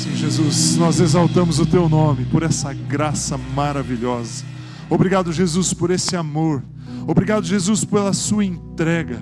Sim, Jesus, nós exaltamos o Teu nome por essa graça maravilhosa. Obrigado, Jesus, por esse amor. Obrigado, Jesus, pela Sua entrega.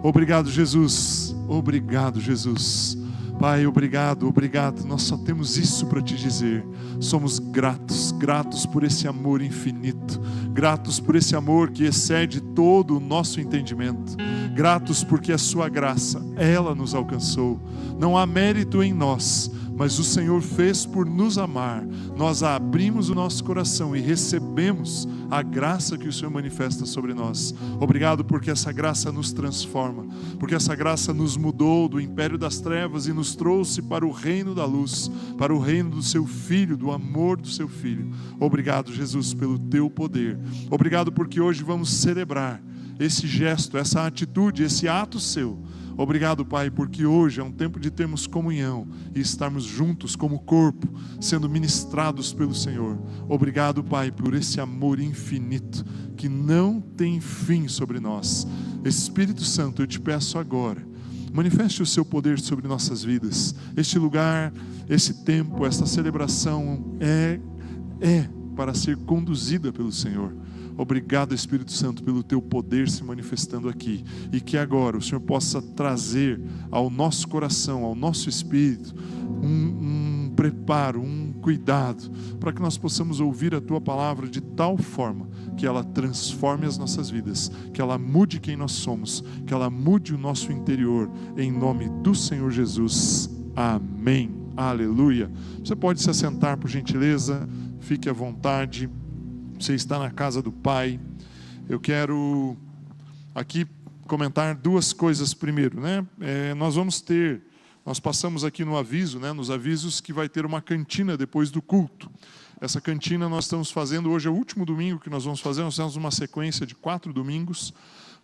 Obrigado, Jesus. Obrigado, Jesus. Pai, obrigado, obrigado. Nós só temos isso para Te dizer. Somos gratos, gratos por esse amor infinito. Gratos por esse amor que excede todo o nosso entendimento. Gratos porque a Sua graça, ela nos alcançou. Não há mérito em nós, mas o Senhor fez por nos amar. Nós abrimos o nosso coração e recebemos a graça que o Senhor manifesta sobre nós. Obrigado porque essa graça nos transforma, porque essa graça nos mudou do império das trevas e nos trouxe para o reino da luz, para o reino do Seu Filho, do amor do Seu Filho. Obrigado, Jesus, pelo Teu poder. Obrigado porque hoje vamos celebrar esse gesto, essa atitude, esse ato Seu. Obrigado, Pai, porque hoje é um tempo de termos comunhão e estarmos juntos como corpo, sendo ministrados pelo Senhor. Obrigado, Pai, por esse amor infinito que não tem fim sobre nós. Espírito Santo, eu Te peço agora, manifeste o Seu poder sobre nossas vidas. Este lugar, esse tempo, esta celebração é para ser conduzida pelo Senhor. Obrigado, Espírito Santo, pelo Teu poder se manifestando aqui. E que agora o Senhor possa trazer ao nosso coração, ao nosso espírito, um preparo, um cuidado, para que nós possamos ouvir a Tua palavra de tal forma que ela transforme as nossas vidas, que ela mude quem nós somos, que ela mude o nosso interior, em nome do Senhor Jesus. Amém. Aleluia. Você pode se assentar, por gentileza, fique à vontade. Você está na casa do Pai. Eu quero aqui comentar duas coisas primeiro, né? Nós passamos aqui no aviso, né? Nos avisos que vai ter uma cantina depois do culto. Essa cantina nós estamos fazendo, hoje é o último domingo que nós vamos fazer, nós temos uma sequência de 4 domingos,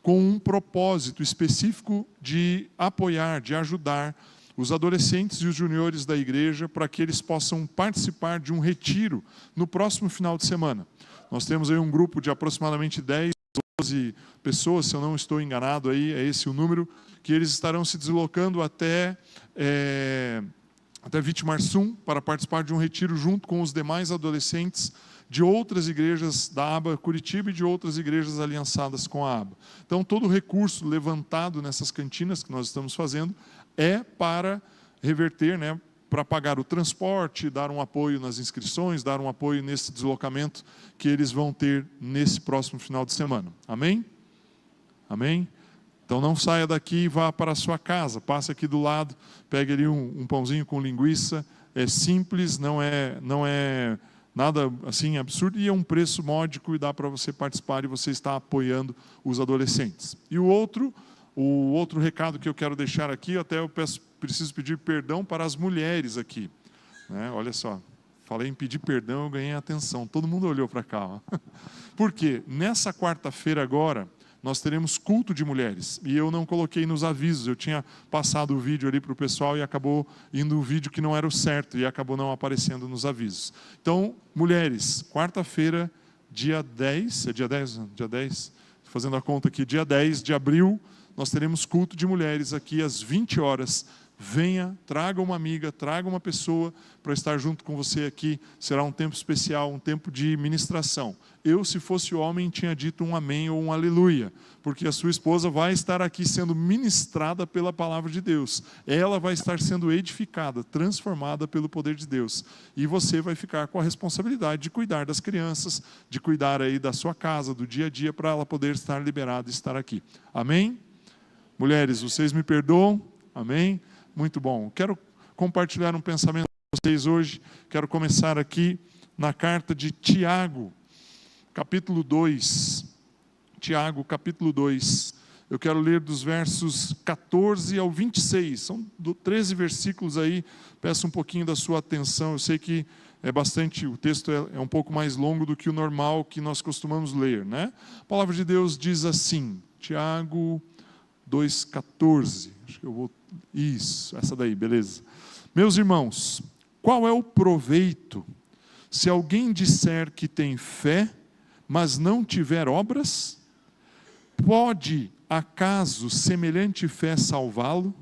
com um propósito específico de apoiar, de ajudar os adolescentes e os juniores da igreja para que eles possam participar de um retiro no próximo final de semana. Nós temos aí um grupo de aproximadamente 10, 12 pessoas, se eu não estou enganado, aí é esse o número, que eles estarão se deslocando até Vitimarsum para participar de um retiro junto com os demais adolescentes de outras igrejas da ABA Curitiba e de outras igrejas aliançadas com a ABA. Então, todo o recurso levantado nessas cantinas que nós estamos fazendo é para reverter, né, para pagar o transporte, dar um apoio nas inscrições, dar um apoio nesse deslocamento que eles vão ter nesse próximo final de semana. Amém? Amém? Então não saia daqui e vá para a sua casa, passe aqui do lado, pegue ali um pãozinho com linguiça, é simples, não é nada assim absurdo, e é um preço módico e dá para você participar e você está apoiando os adolescentes. E o outro recado que eu quero deixar aqui, até eu preciso pedir perdão para as mulheres aqui, né? Olha só, falei em pedir perdão, eu ganhei atenção, todo mundo olhou para cá, ó. Por quê? Nessa quarta-feira agora, nós teremos culto de mulheres, e eu não coloquei nos avisos, eu tinha passado o vídeo ali para o pessoal e acabou indo o vídeo que não era o certo, e acabou não aparecendo nos avisos. Então, mulheres, quarta-feira, dia 10, é dia 10? Dia 10, fazendo a conta aqui, dia 10 de abril, nós teremos culto de mulheres aqui às 20 horas. Venha, traga uma amiga, traga uma pessoa para estar junto com você aqui. Será um tempo especial, um tempo de ministração. Eu, se fosse homem, tinha dito um amém ou um aleluia, porque a sua esposa vai estar aqui sendo ministrada pela palavra de Deus. Ela vai estar sendo edificada, transformada pelo poder de Deus. E você vai ficar com a responsabilidade de cuidar das crianças, de cuidar aí da sua casa, do dia a dia, para ela poder estar liberada e estar aqui. Amém? Mulheres, vocês me perdoam? Amém? Muito bom. Quero compartilhar um pensamento com vocês hoje. Quero começar aqui na carta de Tiago, capítulo 2. Tiago, capítulo 2. Eu quero ler dos versos 14 ao 26. São 13 versículos aí. Peço um pouquinho da sua atenção. Eu sei que o texto é um pouco mais longo do que o normal que nós costumamos ler, né? A palavra de Deus diz assim, Tiago 2,14. Acho que eu vou... Isso, essa daí, beleza. Meus irmãos, qual é o proveito se alguém disser que tem fé, mas não tiver obras? Pode, acaso, semelhante fé salvá-lo?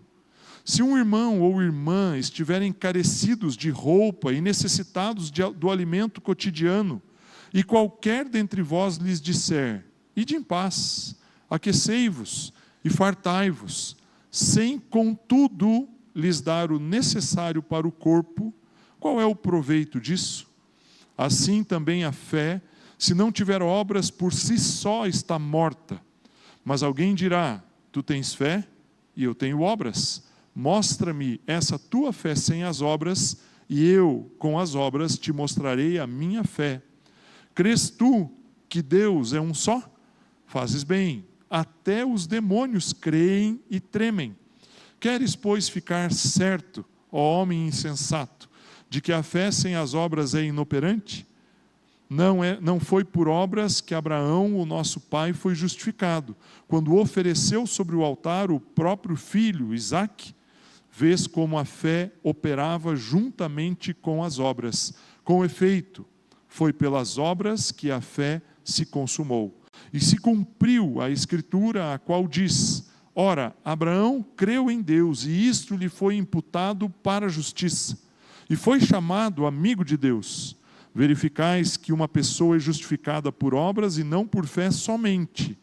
Se um irmão ou irmã estiverem carecidos de roupa e necessitados do alimento cotidiano, e qualquer dentre vós lhes disser: ide em paz, aquecei-vos e fartai-vos, sem contudo lhes dar o necessário para o corpo, qual é o proveito disso? Assim também a fé, se não tiver obras, por si só está morta. Mas alguém dirá: tu tens fé e eu tenho obras. Mostra-me essa tua fé sem as obras, e eu, com as obras, te mostrarei a minha fé. Crês tu que Deus é um só? Fazes bem. Até os demônios creem e tremem. Queres, pois, ficar certo, ó homem insensato, de que a fé sem as obras é inoperante? Não foi por obras que Abraão, o nosso pai, foi justificado, quando ofereceu sobre o altar o próprio filho, Isaque. Vês como a fé operava juntamente com as obras. Com efeito, foi pelas obras que a fé se consumou. E se cumpriu a Escritura, a qual diz: ora, Abraão creu em Deus, e isto lhe foi imputado para a justiça, e foi chamado amigo de Deus. Verificais que uma pessoa é justificada por obras e não por fé somente.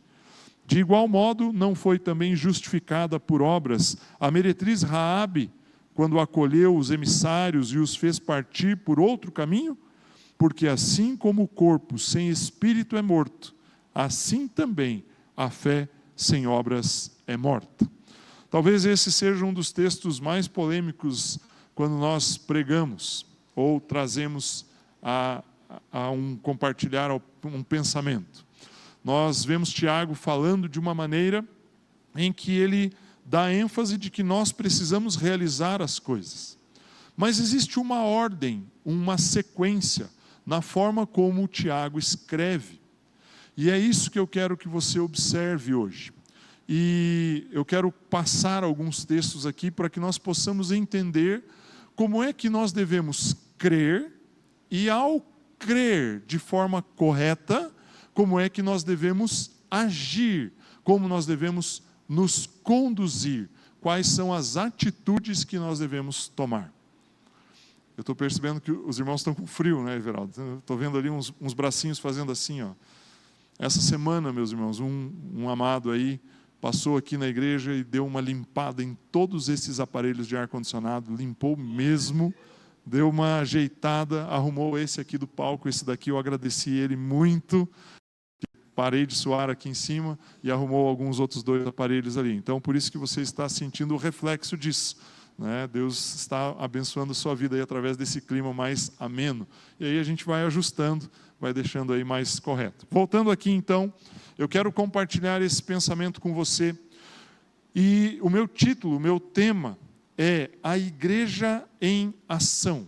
De igual modo, não foi também justificada por obras a meretriz Raabe, quando acolheu os emissários e os fez partir por outro caminho? Porque assim como o corpo sem espírito é morto, assim também a fé sem obras é morta. Talvez esse seja um dos textos mais polêmicos quando nós pregamos ou trazemos a compartilhar um pensamento. Nós vemos Tiago falando de uma maneira em que ele dá ênfase de que nós precisamos realizar as coisas. Mas existe uma ordem, uma sequência na forma como o Tiago escreve. E é isso que eu quero que você observe hoje. E eu quero passar alguns textos aqui para que nós possamos entender como é que nós devemos crer, e ao crer de forma correta, como é que nós devemos agir, como nós devemos nos conduzir, quais são as atitudes que nós devemos tomar. Eu estou percebendo que os irmãos estão com frio, né, Everaldo? Estou vendo ali uns bracinhos fazendo assim, ó. Essa semana, meus irmãos, um amado aí passou aqui na igreja e deu uma limpada em todos esses aparelhos de ar-condicionado, limpou mesmo, deu uma ajeitada, arrumou esse aqui do palco, esse daqui eu agradeci ele muito, parei de suar aqui em cima e arrumou alguns outros 2 aparelhos ali. Então, por isso que você está sentindo o reflexo disso, né? Deus está abençoando a sua vida aí através desse clima mais ameno. E aí a gente vai ajustando, vai deixando aí mais correto. Voltando aqui então, eu quero compartilhar esse pensamento com você. E o meu título, o meu tema é a igreja em ação,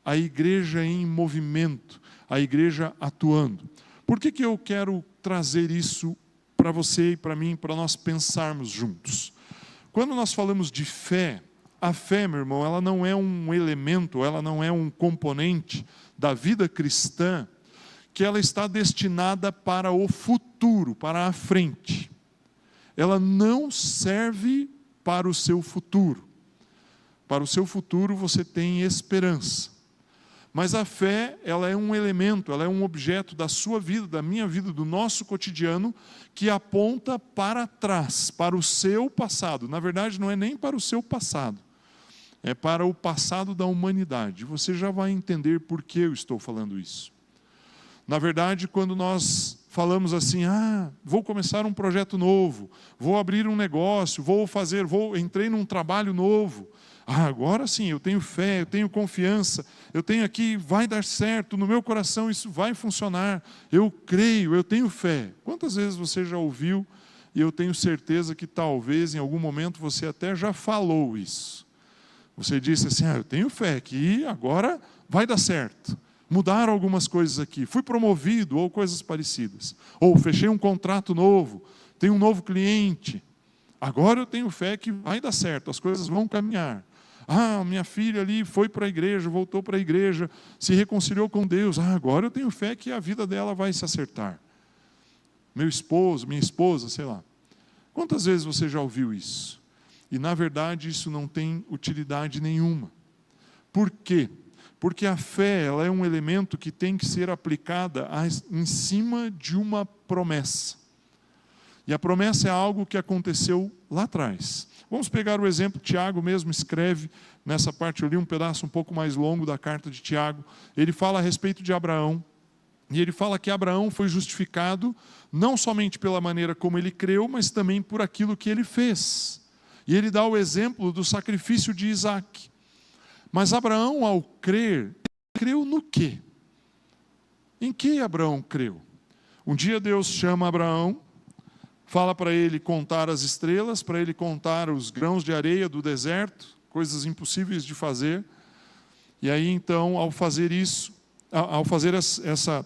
a igreja em movimento, a igreja atuando. Por que eu quero trazer isso para você e para mim, para nós pensarmos juntos? Quando nós falamos de fé, a fé, meu irmão, ela não é um elemento, ela não é um componente da vida cristã que ela está destinada para o futuro, para a frente. Ela não serve para o seu futuro. Para o seu futuro você tem esperança. Mas a fé, ela é um elemento, ela é um objeto da sua vida, da minha vida, do nosso cotidiano, que aponta para trás, para o seu passado. Na verdade, não é nem para o seu passado, é para o passado da humanidade. Você já vai entender por que eu estou falando isso. Na verdade, quando nós falamos assim, vou começar um projeto novo, vou abrir um negócio, entrei num trabalho novo, agora sim, eu tenho fé, eu tenho confiança, eu tenho aqui, vai dar certo, no meu coração isso vai funcionar, eu creio, eu tenho fé. Quantas vezes você já ouviu, e eu tenho certeza que talvez em algum momento você até já falou isso. Você disse assim, eu tenho fé que agora vai dar certo. Mudaram algumas coisas aqui, fui promovido, ou coisas parecidas. Ou fechei um contrato novo, tenho um novo cliente. Agora eu tenho fé que vai dar certo, as coisas vão caminhar. Minha filha ali foi para a igreja, voltou para a igreja, se reconciliou com Deus. Agora eu tenho fé que a vida dela vai se acertar. Meu esposo, minha esposa, sei lá. Quantas vezes você já ouviu isso? E, na verdade, isso não tem utilidade nenhuma. Por quê? Porque a fé, ela é um elemento que tem que ser aplicada em cima de uma promessa. E a promessa é algo que aconteceu lá atrás. Vamos pegar o exemplo, Tiago mesmo escreve nessa parte, eu li um pedaço um pouco mais longo da carta de Tiago, ele fala a respeito de Abraão, e ele fala que Abraão foi justificado não somente pela maneira como ele creu, mas também por aquilo que ele fez. E ele dá o exemplo do sacrifício de Isaque. Mas Abraão, ao crer, creu no quê? Em que Abraão creu? Um dia Deus chama Abraão, fala para ele contar as estrelas, para ele contar os grãos de areia do deserto, coisas impossíveis de fazer. E aí então, ao fazer isso,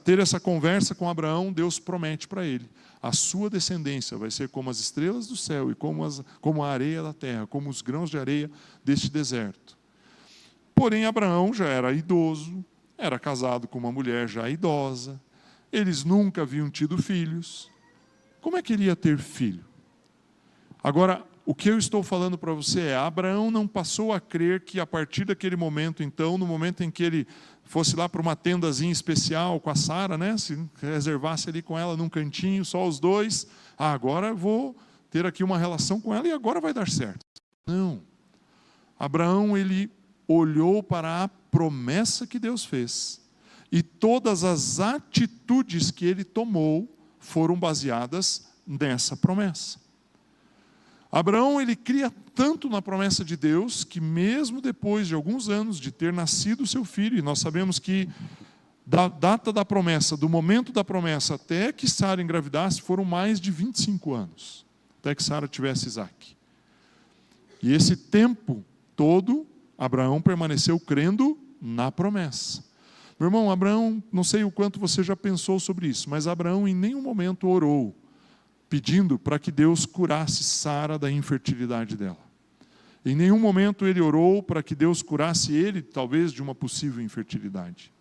ter essa conversa com Abraão, Deus promete para ele: a sua descendência vai ser como as estrelas do céu e como a areia da terra, como os grãos de areia deste deserto. Porém, Abraão já era idoso, era casado com uma mulher já idosa, eles nunca haviam tido filhos. Como é que ele ia ter filho? Agora, o que eu estou falando para você é, Abraão não passou a crer que a partir daquele momento, então, no momento em que ele fosse lá para uma tendazinha especial com a Sara, né? Se reservasse ali com ela num cantinho, só os dois, agora eu vou ter aqui uma relação com ela e agora vai dar certo. Não. Abraão, ele olhou para a promessa que Deus fez, e todas as atitudes que ele tomou foram baseadas nessa promessa. Abraão, ele cria tanto na promessa de Deus, que mesmo depois de alguns anos de ter nascido seu filho, e nós sabemos que da data da promessa, do momento da promessa, até que Sara engravidasse, foram mais de 25 anos, até que Sara tivesse Isaque. E esse tempo todo, Abraão permaneceu crendo na promessa. Meu irmão, Abraão, não sei o quanto você já pensou sobre isso, mas Abraão em nenhum momento orou pedindo para que Deus curasse Sara da infertilidade dela. Em nenhum momento ele orou para que Deus curasse ele, talvez, de uma possível infertilidade.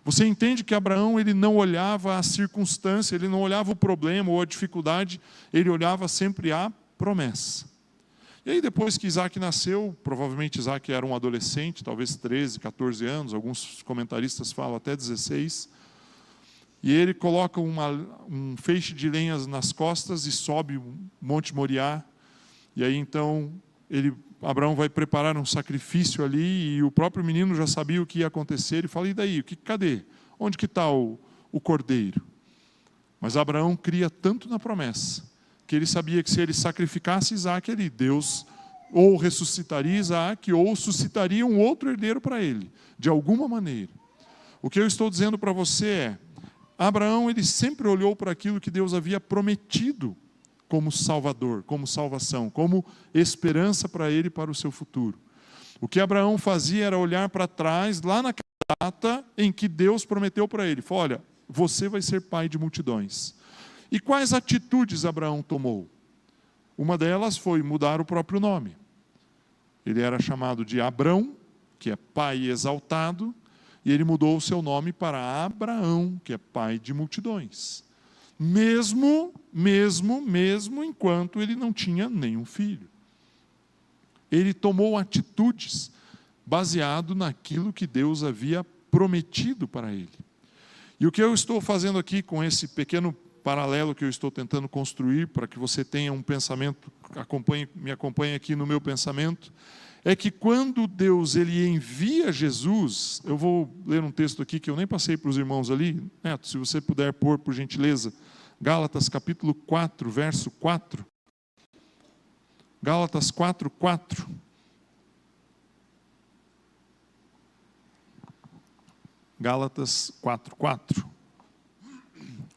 Você entende que Abraão, ele não olhava a circunstância, ele não olhava o problema ou a dificuldade, ele olhava sempre a promessa. E aí depois que Isaque nasceu, provavelmente Isaque era um adolescente, talvez 13, 14 anos, alguns comentaristas falam até 16, e ele coloca um feixe de lenhas nas costas e sobe o Monte Moriá, e aí então Abraão vai preparar um sacrifício ali, e o próprio menino já sabia o que ia acontecer, e fala, e daí, cadê? Onde que está o cordeiro? Mas Abraão cria tanto na promessa, que ele sabia que se ele sacrificasse Isaque ali, Deus ou ressuscitaria Isaque, ou suscitaria um outro herdeiro para ele, de alguma maneira. O que eu estou dizendo para você é, Abraão, ele sempre olhou para aquilo que Deus havia prometido como Salvador, como salvação, como esperança para ele e para o seu futuro. O que Abraão fazia era olhar para trás, lá naquela data em que Deus prometeu para ele, falou, olha, você vai ser pai de multidões. E quais atitudes Abraão tomou? Uma delas foi mudar o próprio nome. Ele era chamado de Abrão, que é pai exaltado, e ele mudou o seu nome para Abraão, que é pai de multidões. Mesmo enquanto ele não tinha nenhum filho. Ele tomou atitudes baseado naquilo que Deus havia prometido para ele. E o que eu estou fazendo aqui com esse pequeno paralelo que eu estou tentando construir, para que você tenha um pensamento, me acompanhe aqui no meu pensamento, é que quando Deus ele envia Jesus, eu vou ler um texto aqui que eu nem passei para os irmãos ali, Neto, se você puder pôr por gentileza, Gálatas capítulo 4, verso 4. Gálatas 4, 4. Gálatas 4, 4.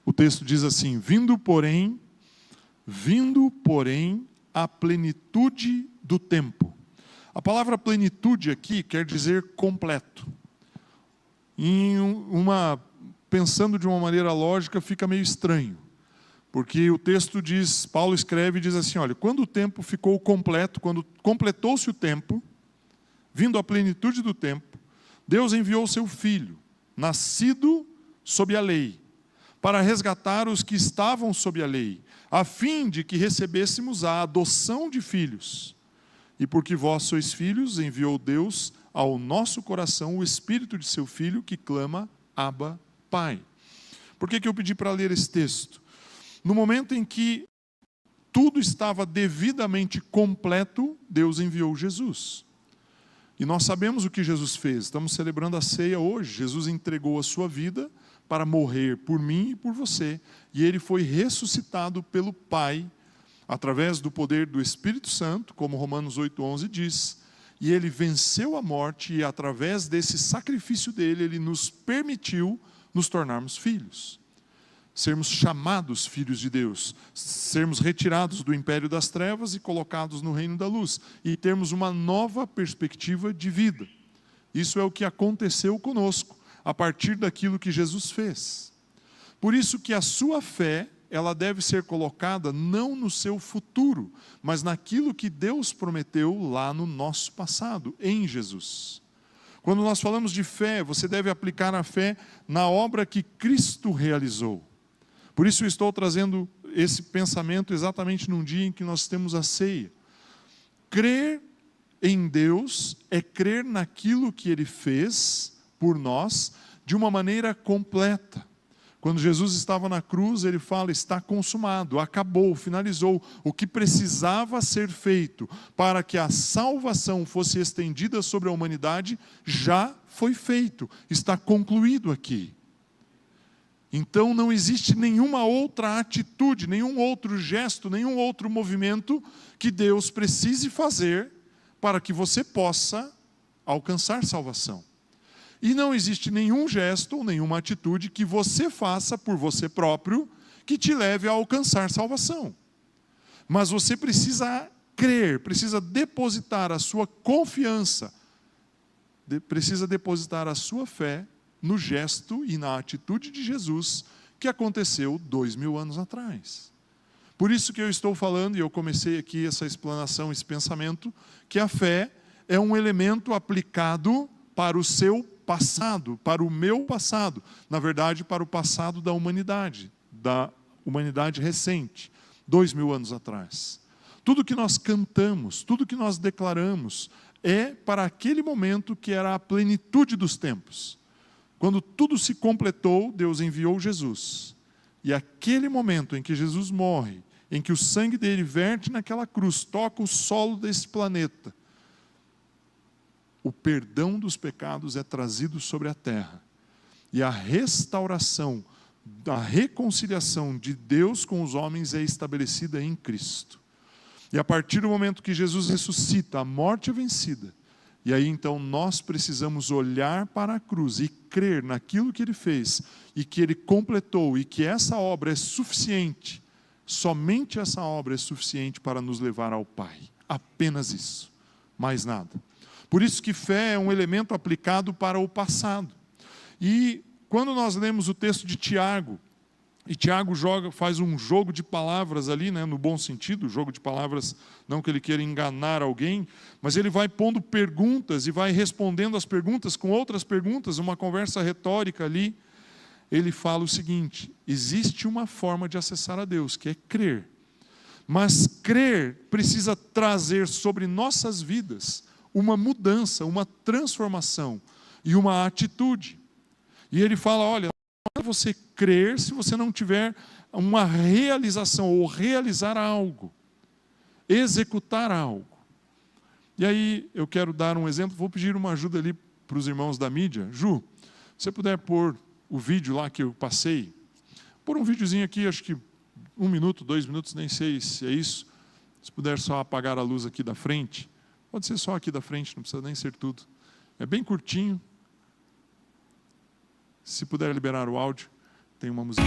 O texto diz assim, vindo, porém, a plenitude do tempo. A palavra plenitude aqui quer dizer completo. Pensando de uma maneira lógica, fica meio estranho. Porque o texto diz, Paulo escreve e diz assim, olha, quando o tempo ficou completo, quando completou-se o tempo, vindo a plenitude do tempo, Deus enviou seu Filho, nascido sob a lei, para resgatar os que estavam sob a lei, a fim de que recebêssemos a adoção de filhos. E porque vós sois filhos, enviou Deus ao nosso coração o Espírito de seu Filho, que clama, Abba, Pai. Por que eu pedi para ler esse texto? No momento em que tudo estava devidamente completo, Deus enviou Jesus. E nós sabemos o que Jesus fez. Estamos celebrando a ceia hoje. Jesus entregou a sua vida para morrer por mim e por você. E Ele foi ressuscitado pelo Pai, através do poder do Espírito Santo, como Romanos 8,11 diz. E Ele venceu a morte e através desse sacrifício dele, Ele nos permitiu nos tornarmos filhos. Sermos chamados filhos de Deus, sermos retirados do império das trevas e colocados no reino da luz, e termos uma nova perspectiva de vida. Isso é o que aconteceu conosco, a partir daquilo que Jesus fez. Por isso que a sua fé, ela deve ser colocada não no seu futuro, mas naquilo que Deus prometeu lá no nosso passado, em Jesus. Quando nós falamos de fé, você deve aplicar a fé na obra que Cristo realizou. Por isso eu estou trazendo esse pensamento exatamente num dia em que nós temos a ceia. Crer em Deus é crer naquilo que Ele fez por nós de uma maneira completa. Quando Jesus estava na cruz, Ele fala, está consumado, acabou, finalizou. O que precisava ser feito para que a salvação fosse estendida sobre a humanidade, já foi feito, está concluído aqui. Então não existe nenhuma outra atitude, nenhum outro gesto, nenhum outro movimento que Deus precise fazer para que você possa alcançar salvação. E não existe nenhum gesto ou nenhuma atitude que você faça por você próprio que te leve a alcançar salvação. Mas você precisa crer, precisa depositar a sua confiança, precisa depositar a sua fé no gesto e na atitude de Jesus que aconteceu 2000 anos atrás. Por isso que eu estou falando, e eu comecei aqui essa explanação, esse pensamento, que a fé é um elemento aplicado para o seu passado, para o meu passado, na verdade para o passado da humanidade recente, 2000 anos atrás. Tudo que nós cantamos, tudo que nós declaramos, é para aquele momento que era a plenitude dos tempos. Quando tudo se completou, Deus enviou Jesus. E aquele momento em que Jesus morre, em que o sangue dele verte naquela cruz, toca o solo desse planeta, o perdão dos pecados é trazido sobre a terra. E a restauração, a reconciliação de Deus com os homens é estabelecida em Cristo. E a partir do momento que Jesus ressuscita, a morte é vencida. E aí então nós precisamos olhar para a cruz e crer naquilo que Ele fez, e que Ele completou, e que essa obra é suficiente, somente essa obra é suficiente para nos levar ao Pai. Apenas isso, mais nada. Por isso que fé é um elemento aplicado para o passado. E quando nós lemos o texto de Tiago, e Tiago faz um jogo de palavras ali, né, no bom sentido, jogo de palavras, não que ele queira enganar alguém, mas ele vai pondo perguntas e vai respondendo as perguntas com outras perguntas, uma conversa retórica ali. Ele fala o seguinte: existe uma forma de acessar a Deus, que é crer. Mas crer precisa trazer sobre nossas vidas uma mudança, uma transformação e uma atitude. E ele fala, olha, não é você crer se você não tiver uma realização, ou realizar algo, executar algo. E aí eu quero dar um exemplo, vou pedir uma ajuda ali para os irmãos da mídia. Ju, se você puder pôr o vídeo lá que eu passei, pôr um videozinho aqui, acho que 1 minuto, 2 minutos, nem sei se é isso. Se puder só apagar a luz aqui da frente, pode ser só aqui da frente, não precisa nem ser tudo. É bem curtinho. Se puder liberar o áudio, tem uma música.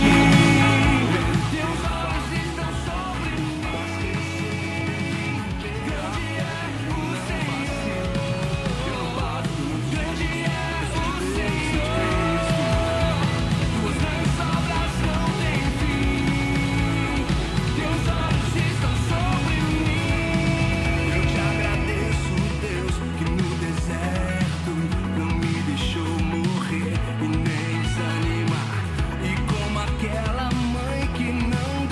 Aquela mãe que não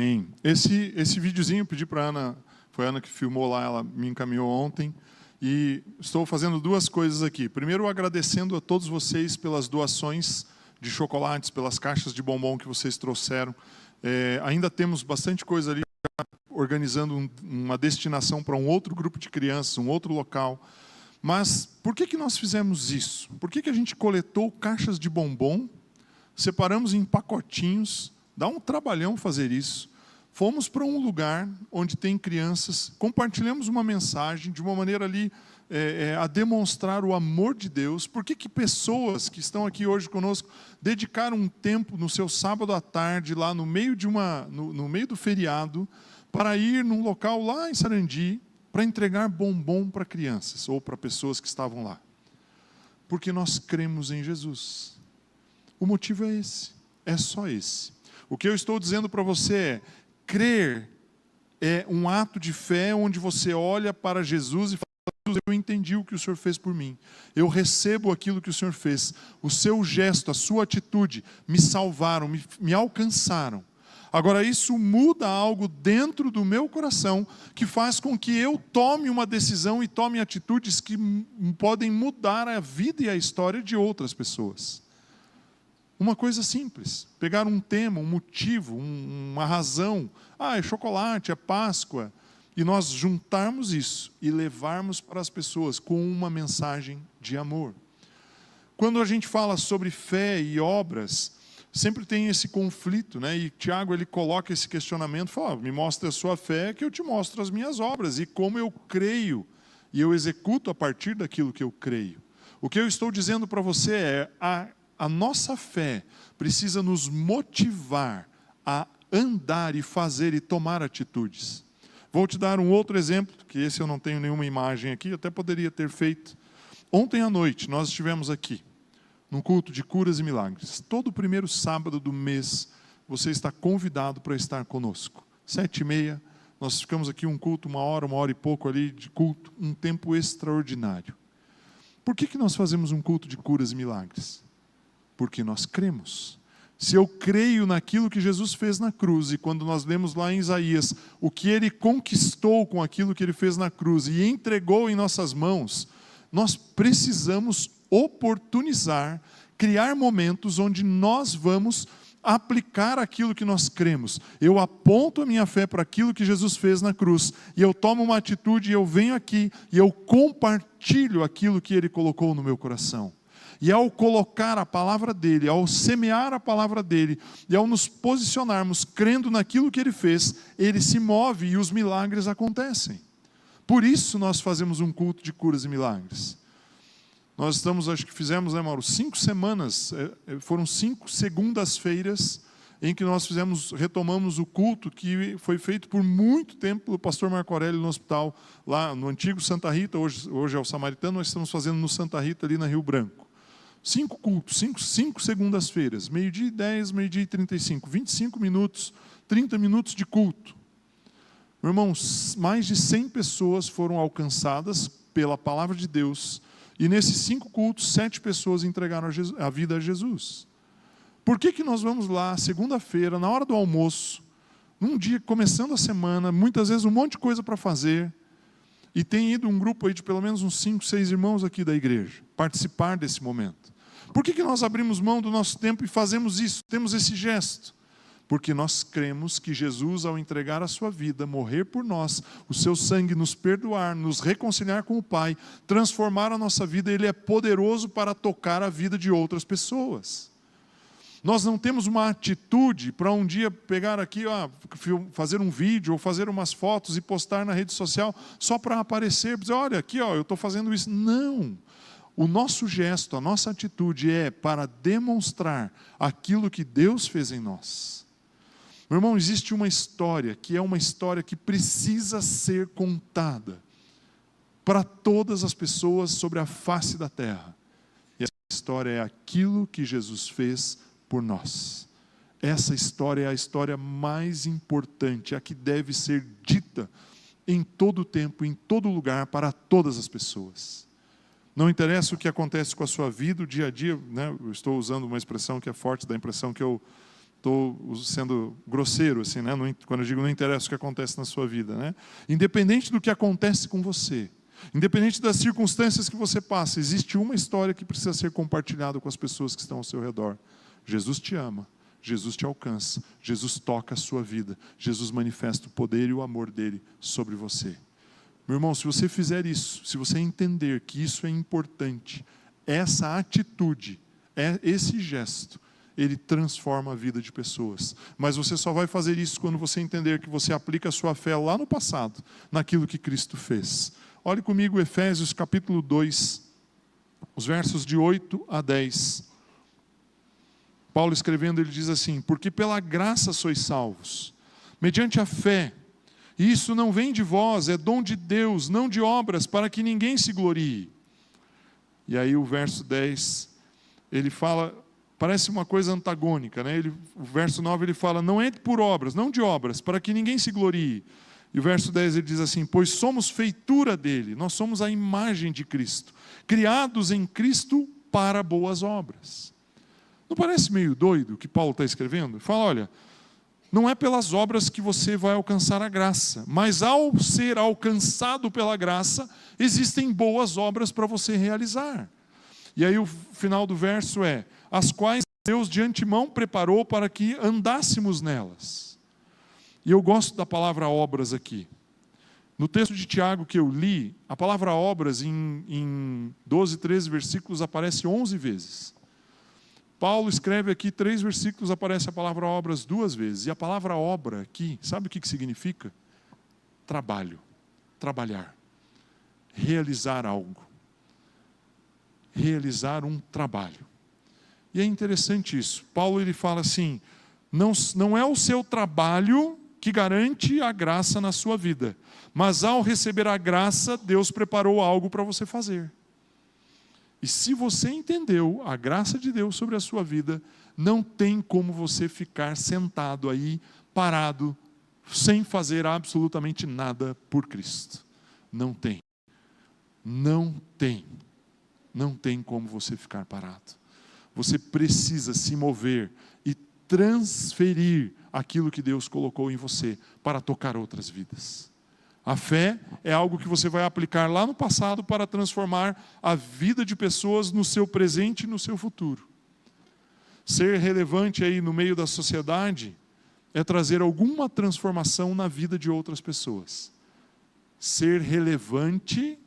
Amém. Esse videozinho eu pedi para a Ana, foi a Ana que filmou lá, ela me encaminhou ontem. E estou fazendo duas coisas aqui. Primeiro, agradecendo a todos vocês pelas doações de chocolates, pelas caixas de bombom que vocês trouxeram. Ainda temos bastante coisa ali, organizando uma destinação para um outro grupo de crianças, um outro local. Mas por que nós fizemos isso? Por que a gente coletou caixas de bombom, separamos em pacotinhos, dá um trabalhão fazer isso. Fomos para um lugar onde tem crianças, compartilhamos uma mensagem de uma maneira ali a demonstrar o amor de Deus. Por que pessoas que estão aqui hoje conosco dedicaram um tempo no seu sábado à tarde, lá no meio, no meio do feriado, para ir num local lá em Sarandi, para entregar bombom para crianças ou para pessoas que estavam lá? Porque nós cremos em Jesus. O motivo é esse, é só esse. O que eu estou dizendo para você é: crer é um ato de fé onde você olha para Jesus e fala: Jesus, eu entendi o que o Senhor fez por mim. Eu recebo aquilo que o Senhor fez. O seu gesto, a sua atitude me salvaram, me alcançaram. Agora, isso muda algo dentro do meu coração que faz com que eu tome uma decisão e tome atitudes que podem mudar a vida e a história de outras pessoas. Uma coisa simples, pegar um tema, um motivo, uma razão. É chocolate, é Páscoa. E nós juntarmos isso e levarmos para as pessoas com uma mensagem de amor. Quando a gente fala sobre fé e obras, sempre tem esse conflito, né? E Tiago, ele coloca esse questionamento, fala: me mostra a sua fé que eu te mostro as minhas obras. E como eu creio, e eu executo a partir daquilo que eu creio. O que eu estou dizendo para você é: a nossa fé precisa nos motivar a andar e fazer e tomar atitudes. Vou te dar um outro exemplo, que esse eu não tenho nenhuma imagem aqui, até poderia ter feito. Ontem à noite nós estivemos aqui, num culto de curas e milagres. Todo primeiro sábado do mês, você está convidado para estar conosco. 7h30, nós ficamos aqui um culto, uma hora e pouco ali de culto, um tempo extraordinário. Por que nós fazemos um culto de curas e milagres? Porque nós cremos. Se eu creio naquilo que Jesus fez na cruz, e quando nós lemos lá em Isaías, o que Ele conquistou com aquilo que Ele fez na cruz e entregou em nossas mãos, nós precisamos oportunizar, criar momentos onde nós vamos aplicar aquilo que nós cremos. Eu aponto a minha fé para aquilo que Jesus fez na cruz, e eu tomo uma atitude, e eu venho aqui, e eu compartilho aquilo que Ele colocou no meu coração. E ao colocar a palavra dEle, ao semear a palavra dEle, e ao nos posicionarmos crendo naquilo que Ele fez, Ele se move e os milagres acontecem. Por isso nós fazemos um culto de curas e milagres. Nós estamos, acho que fizemos, né, Mauro, 5 semanas, foram 5 segundas-feiras em que nós retomamos o culto que foi feito por muito tempo pelo pastor Marco Aurélio no hospital, lá no antigo Santa Rita, hoje é o Samaritano, nós estamos fazendo no Santa Rita, ali na Rio Branco. 5 cultos, 5 segundas-feiras, 12h10, 12h35, 25 minutos, 30 minutos de culto. Meu irmão, mais de 100 pessoas foram alcançadas pela palavra de Deus, e nesses 5 cultos, 7 pessoas entregaram a vida a Jesus. Por que nós vamos lá, segunda-feira, na hora do almoço, num dia começando a semana, muitas vezes um monte de coisa para fazer, e tem ido um grupo aí de pelo menos uns 5, 6 irmãos aqui da igreja, participar desse momento. Por que nós abrimos mão do nosso tempo e fazemos isso, temos esse gesto? Porque nós cremos que Jesus, ao entregar a sua vida, morrer por nós, o seu sangue nos perdoar, nos reconciliar com o Pai, transformar a nossa vida, Ele é poderoso para tocar a vida de outras pessoas. Nós não temos uma atitude para um dia pegar aqui, fazer um vídeo ou fazer umas fotos e postar na rede social só para aparecer, dizer: olha aqui, eu estou fazendo isso. Não. O nosso gesto, a nossa atitude é para demonstrar aquilo que Deus fez em nós. Meu irmão, existe uma história que é uma história que precisa ser contada para todas as pessoas sobre a face da terra. E essa história é aquilo que Jesus fez por nós. Essa história é a história mais importante, a que deve ser dita em todo tempo, em todo lugar, para todas as pessoas. Não interessa o que acontece com a sua vida, o dia a dia, né? Eu estou usando uma expressão que é forte, da impressão que eu Estou sendo grosseiro, assim, né? Quando eu digo não interessa o que acontece na sua vida, né? Independente do que acontece com você, independente das circunstâncias que você passa, existe uma história que precisa ser compartilhada com as pessoas que estão ao seu redor. Jesus te ama, Jesus te alcança, Jesus toca a sua vida, Jesus manifesta o poder e o amor dele sobre você. Meu irmão, se você fizer isso, se você entender que isso é importante, essa atitude, esse gesto, ele transforma a vida de pessoas. Mas você só vai fazer isso quando você entender que você aplica a sua fé lá no passado, naquilo que Cristo fez. Olhe comigo Efésios capítulo 2, os versos de 8 a 10. Paulo escrevendo, ele diz assim: porque pela graça sois salvos, mediante a fé, e isso não vem de vós, é dom de Deus, não de obras, para que ninguém se glorie. E aí o verso 10, ele fala, parece uma coisa antagônica, né? O verso 9 ele fala, não é por obras, não de obras, para que ninguém se glorie. E o verso 10 ele diz assim, pois somos feitura dele, nós somos a imagem de Cristo, criados em Cristo para boas obras. Não parece meio doido o que Paulo está escrevendo? Fala, olha, não é pelas obras que você vai alcançar a graça, mas ao ser alcançado pela graça, existem boas obras para você realizar. E aí o final do verso é, as quais Deus de antemão preparou para que andássemos nelas. E eu gosto da palavra obras aqui. No texto de Tiago que eu li, a palavra obras em 12, 13 versículos aparece 11 vezes. Paulo escreve aqui 3 versículos, aparece a palavra obras 2 vezes. E a palavra obra aqui, sabe o que significa? Trabalho, trabalhar, realizar algo, realizar um trabalho. E é interessante isso. Paulo ele fala assim, não é o seu trabalho que garante a graça na sua vida, mas ao receber a graça, Deus preparou algo para você fazer. E se você entendeu a graça de Deus sobre a sua vida, não tem como você ficar sentado aí, parado, sem fazer absolutamente nada por Cristo. Não tem. Não tem. Não tem como você ficar parado. Você precisa se mover e transferir aquilo que Deus colocou em você para tocar outras vidas. A fé é algo que você vai aplicar lá no passado para transformar a vida de pessoas no seu presente e no seu futuro. Ser relevante aí no meio da sociedade é trazer alguma transformação na vida de outras pessoas. Ser relevante,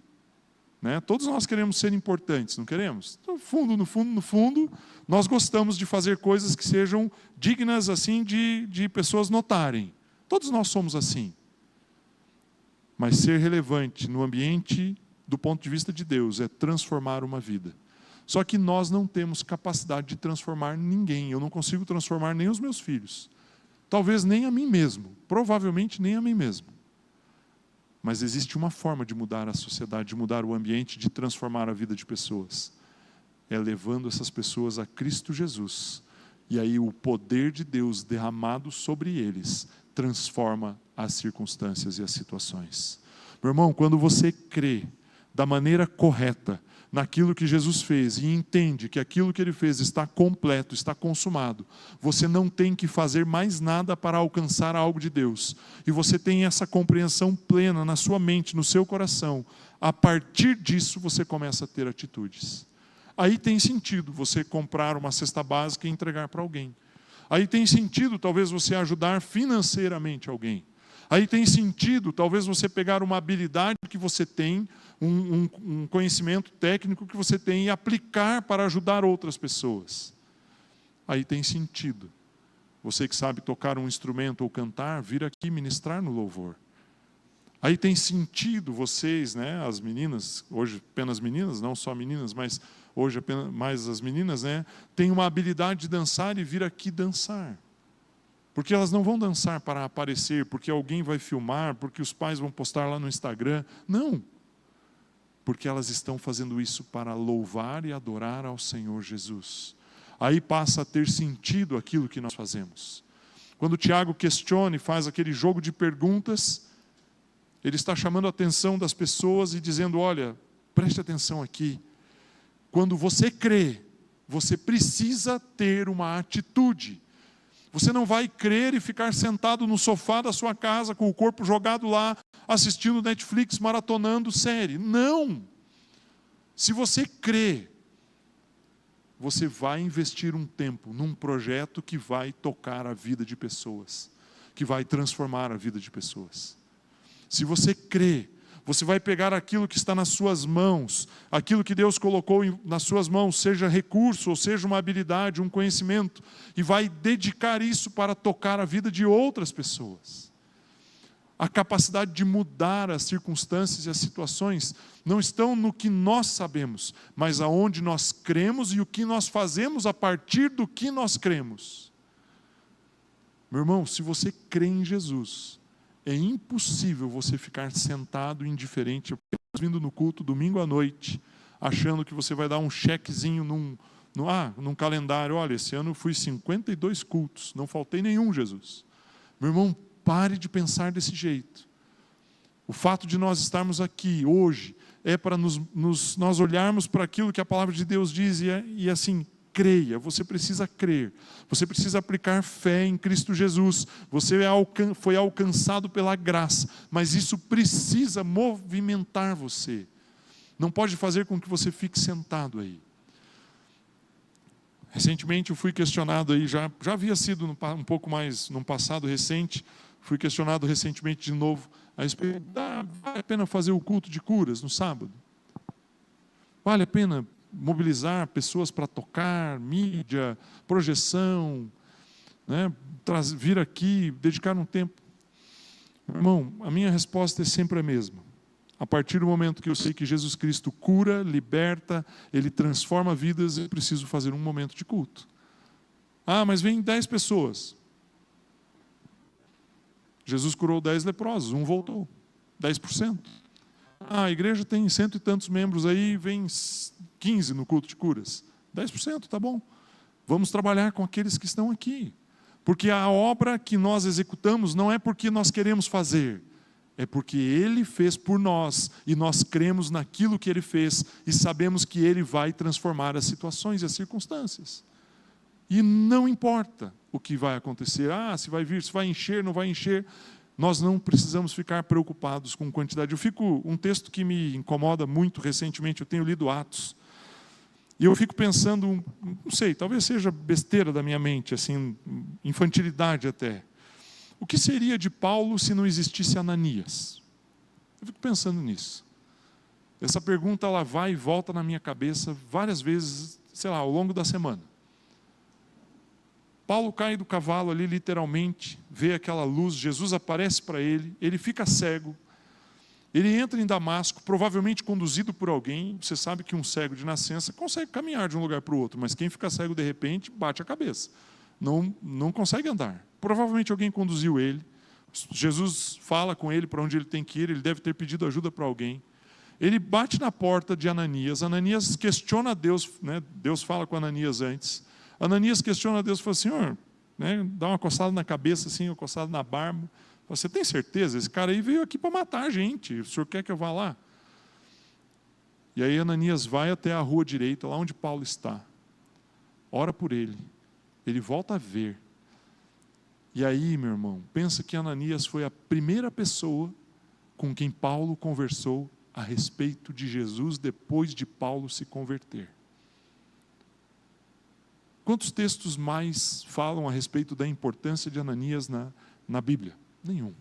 né? Todos nós queremos ser importantes, não queremos? No fundo, nós gostamos de fazer coisas que sejam dignas assim de pessoas notarem. Todos nós somos assim. Mas ser relevante no ambiente, do ponto de vista de Deus, é transformar uma vida. Só que nós não temos capacidade de transformar ninguém. Eu não consigo transformar nem os meus filhos. Talvez nem a mim mesmo. Provavelmente nem a mim mesmo. Mas existe uma forma de mudar a sociedade, de mudar o ambiente, de transformar a vida de pessoas. É levando essas pessoas a Cristo Jesus. E aí o poder de Deus derramado sobre eles transforma as circunstâncias e as situações. Meu irmão, quando você crê da maneira correta naquilo que Jesus fez e entende que aquilo que Ele fez está completo, está consumado, você não tem que fazer mais nada para alcançar algo de Deus. E você tem essa compreensão plena na sua mente, no seu coração. A partir disso você começa a ter atitudes. Aí tem sentido você comprar uma cesta básica e entregar para alguém. Aí tem sentido talvez você ajudar financeiramente alguém. Aí tem sentido talvez você pegar uma habilidade que você tem, um conhecimento técnico que você tem e aplicar para ajudar outras pessoas. Aí tem sentido. Você que sabe tocar um instrumento ou cantar, vir aqui ministrar no louvor. Aí tem sentido vocês, né, as meninas, hoje apenas meninas, não só meninas, mas hoje apenas mais as meninas, né, têm uma habilidade de dançar e vir aqui dançar. Porque elas não vão dançar para aparecer, porque alguém vai filmar, porque os pais vão postar lá no Instagram. Não. Porque elas estão fazendo isso para louvar e adorar ao Senhor Jesus. Aí passa a ter sentido aquilo que nós fazemos. Quando o Tiago questiona e faz aquele jogo de perguntas, ele está chamando a atenção das pessoas e dizendo, olha, preste atenção aqui. Quando você crê, você precisa ter uma atitude. Você não vai crer e ficar sentado no sofá da sua casa, com o corpo jogado lá, assistindo Netflix, maratonando série. Não! Se você crê, você vai investir um tempo num projeto que vai tocar a vida de pessoas, que vai transformar a vida de pessoas. Se você crê, você vai pegar aquilo que está nas suas mãos, aquilo que Deus colocou nas suas mãos, seja recurso, ou seja uma habilidade, um conhecimento, e vai dedicar isso para tocar a vida de outras pessoas. A capacidade de mudar as circunstâncias e as situações não estão no que nós sabemos, mas aonde nós cremos e o que nós fazemos a partir do que nós cremos. Meu irmão, se você crê em Jesus, é impossível você ficar sentado indiferente, vindo no culto domingo à noite, achando que você vai dar um chequezinho num calendário. Olha, esse ano eu fui 52 cultos, não faltei nenhum, Jesus. Meu irmão, pare de pensar desse jeito. O fato de nós estarmos aqui hoje é para nós olharmos para aquilo que a palavra de Deus diz e assim, creia, você precisa crer, você precisa aplicar fé em Cristo Jesus, você foi alcançado pela graça, mas isso precisa movimentar você, não pode fazer com que você fique sentado aí. Recentemente eu fui questionado aí, já havia sido um pouco mais num passado recente, fui questionado recentemente de novo a respeito, vale a pena fazer o culto de curas no sábado? Vale a pena mobilizar pessoas para tocar, mídia, projeção, né? Vir aqui, dedicar um tempo? Irmão, a minha resposta é sempre a mesma. A partir do momento que eu sei que Jesus Cristo cura, liberta, Ele transforma vidas, eu preciso fazer um momento de culto. Ah, mas vem 10 pessoas. Jesus curou 10 leprosos, um voltou, 10%. Ah, a igreja tem 100 e tantos membros aí, vem 15 no culto de curas. 10%, tá bom. Vamos trabalhar com aqueles que estão aqui. Porque a obra que nós executamos não é porque nós queremos fazer, é porque Ele fez por nós, e nós cremos naquilo que Ele fez, e sabemos que Ele vai transformar as situações e as circunstâncias. E não importa o que vai acontecer, se vai vir, se vai encher, não vai encher, nós não precisamos ficar preocupados com quantidade. Um texto que me incomoda muito recentemente, eu tenho lido Atos, e eu fico pensando, não sei, talvez seja besteira da minha mente, assim, infantilidade até. O que seria de Paulo se não existisse Ananias? Eu fico pensando nisso. Essa pergunta ela vai e volta na minha cabeça várias vezes, sei lá, ao longo da semana. Paulo cai do cavalo ali, literalmente, vê aquela luz, Jesus aparece para ele, ele fica cego, ele entra em Damasco, provavelmente conduzido por alguém. Você sabe que um cego de nascença consegue caminhar de um lugar para o outro, mas quem fica cego de repente, bate a cabeça, não consegue andar. Provavelmente alguém conduziu ele, Jesus fala com ele para onde ele tem que ir, ele deve ter pedido ajuda para alguém. Ele bate na porta de Ananias, Ananias questiona Deus, né? Deus fala com Ananias antes. Ananias questiona Deus e fala, Senhor, né? Dá uma coçada na cabeça, assim, uma coçada na barba. Você tem certeza? Esse cara aí veio aqui para matar a gente, o senhor quer que eu vá lá? E aí Ananias vai até a rua direita, lá onde Paulo está, ora por ele, ele volta a ver. E aí, meu irmão, pensa que Ananias foi a primeira pessoa com quem Paulo conversou a respeito de Jesus depois de Paulo se converter. Quantos textos mais falam a respeito da importância de Ananias na Bíblia? Nenhum,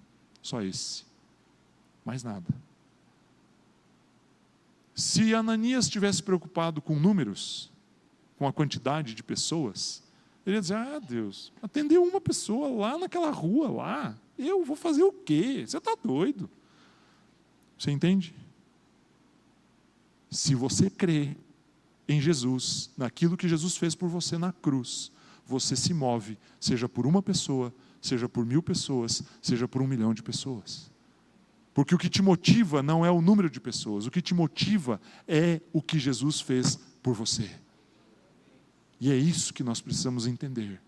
só esse, mais nada. Se Ananias estivesse preocupado com números, com a quantidade de pessoas, ele ia dizer, Deus, atendeu uma pessoa lá naquela rua lá, eu vou fazer o quê? Você está doido? Você entende? Se você crê em Jesus, naquilo que Jesus fez por você na cruz, você se move, seja por uma pessoa, seja por 1000 pessoas, seja por 1 milhão de pessoas. Porque o que te motiva não é o número de pessoas, o que te motiva é o que Jesus fez por você. E é isso que nós precisamos entender.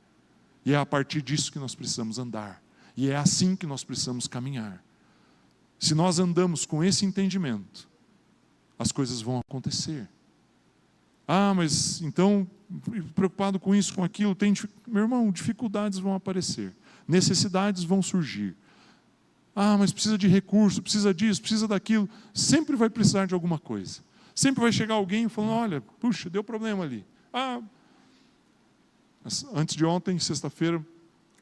E é a partir disso que nós precisamos andar. E é assim que nós precisamos caminhar. Se nós andamos com esse entendimento, as coisas vão acontecer. Ah, mas então, preocupado com isso, com aquilo, meu irmão, dificuldades vão aparecer, necessidades vão surgir. Ah, mas precisa de recurso, precisa disso, precisa daquilo. Sempre vai precisar de alguma coisa. Sempre vai chegar alguém falando, olha, puxa, deu problema ali. Ah, antes de ontem, sexta-feira,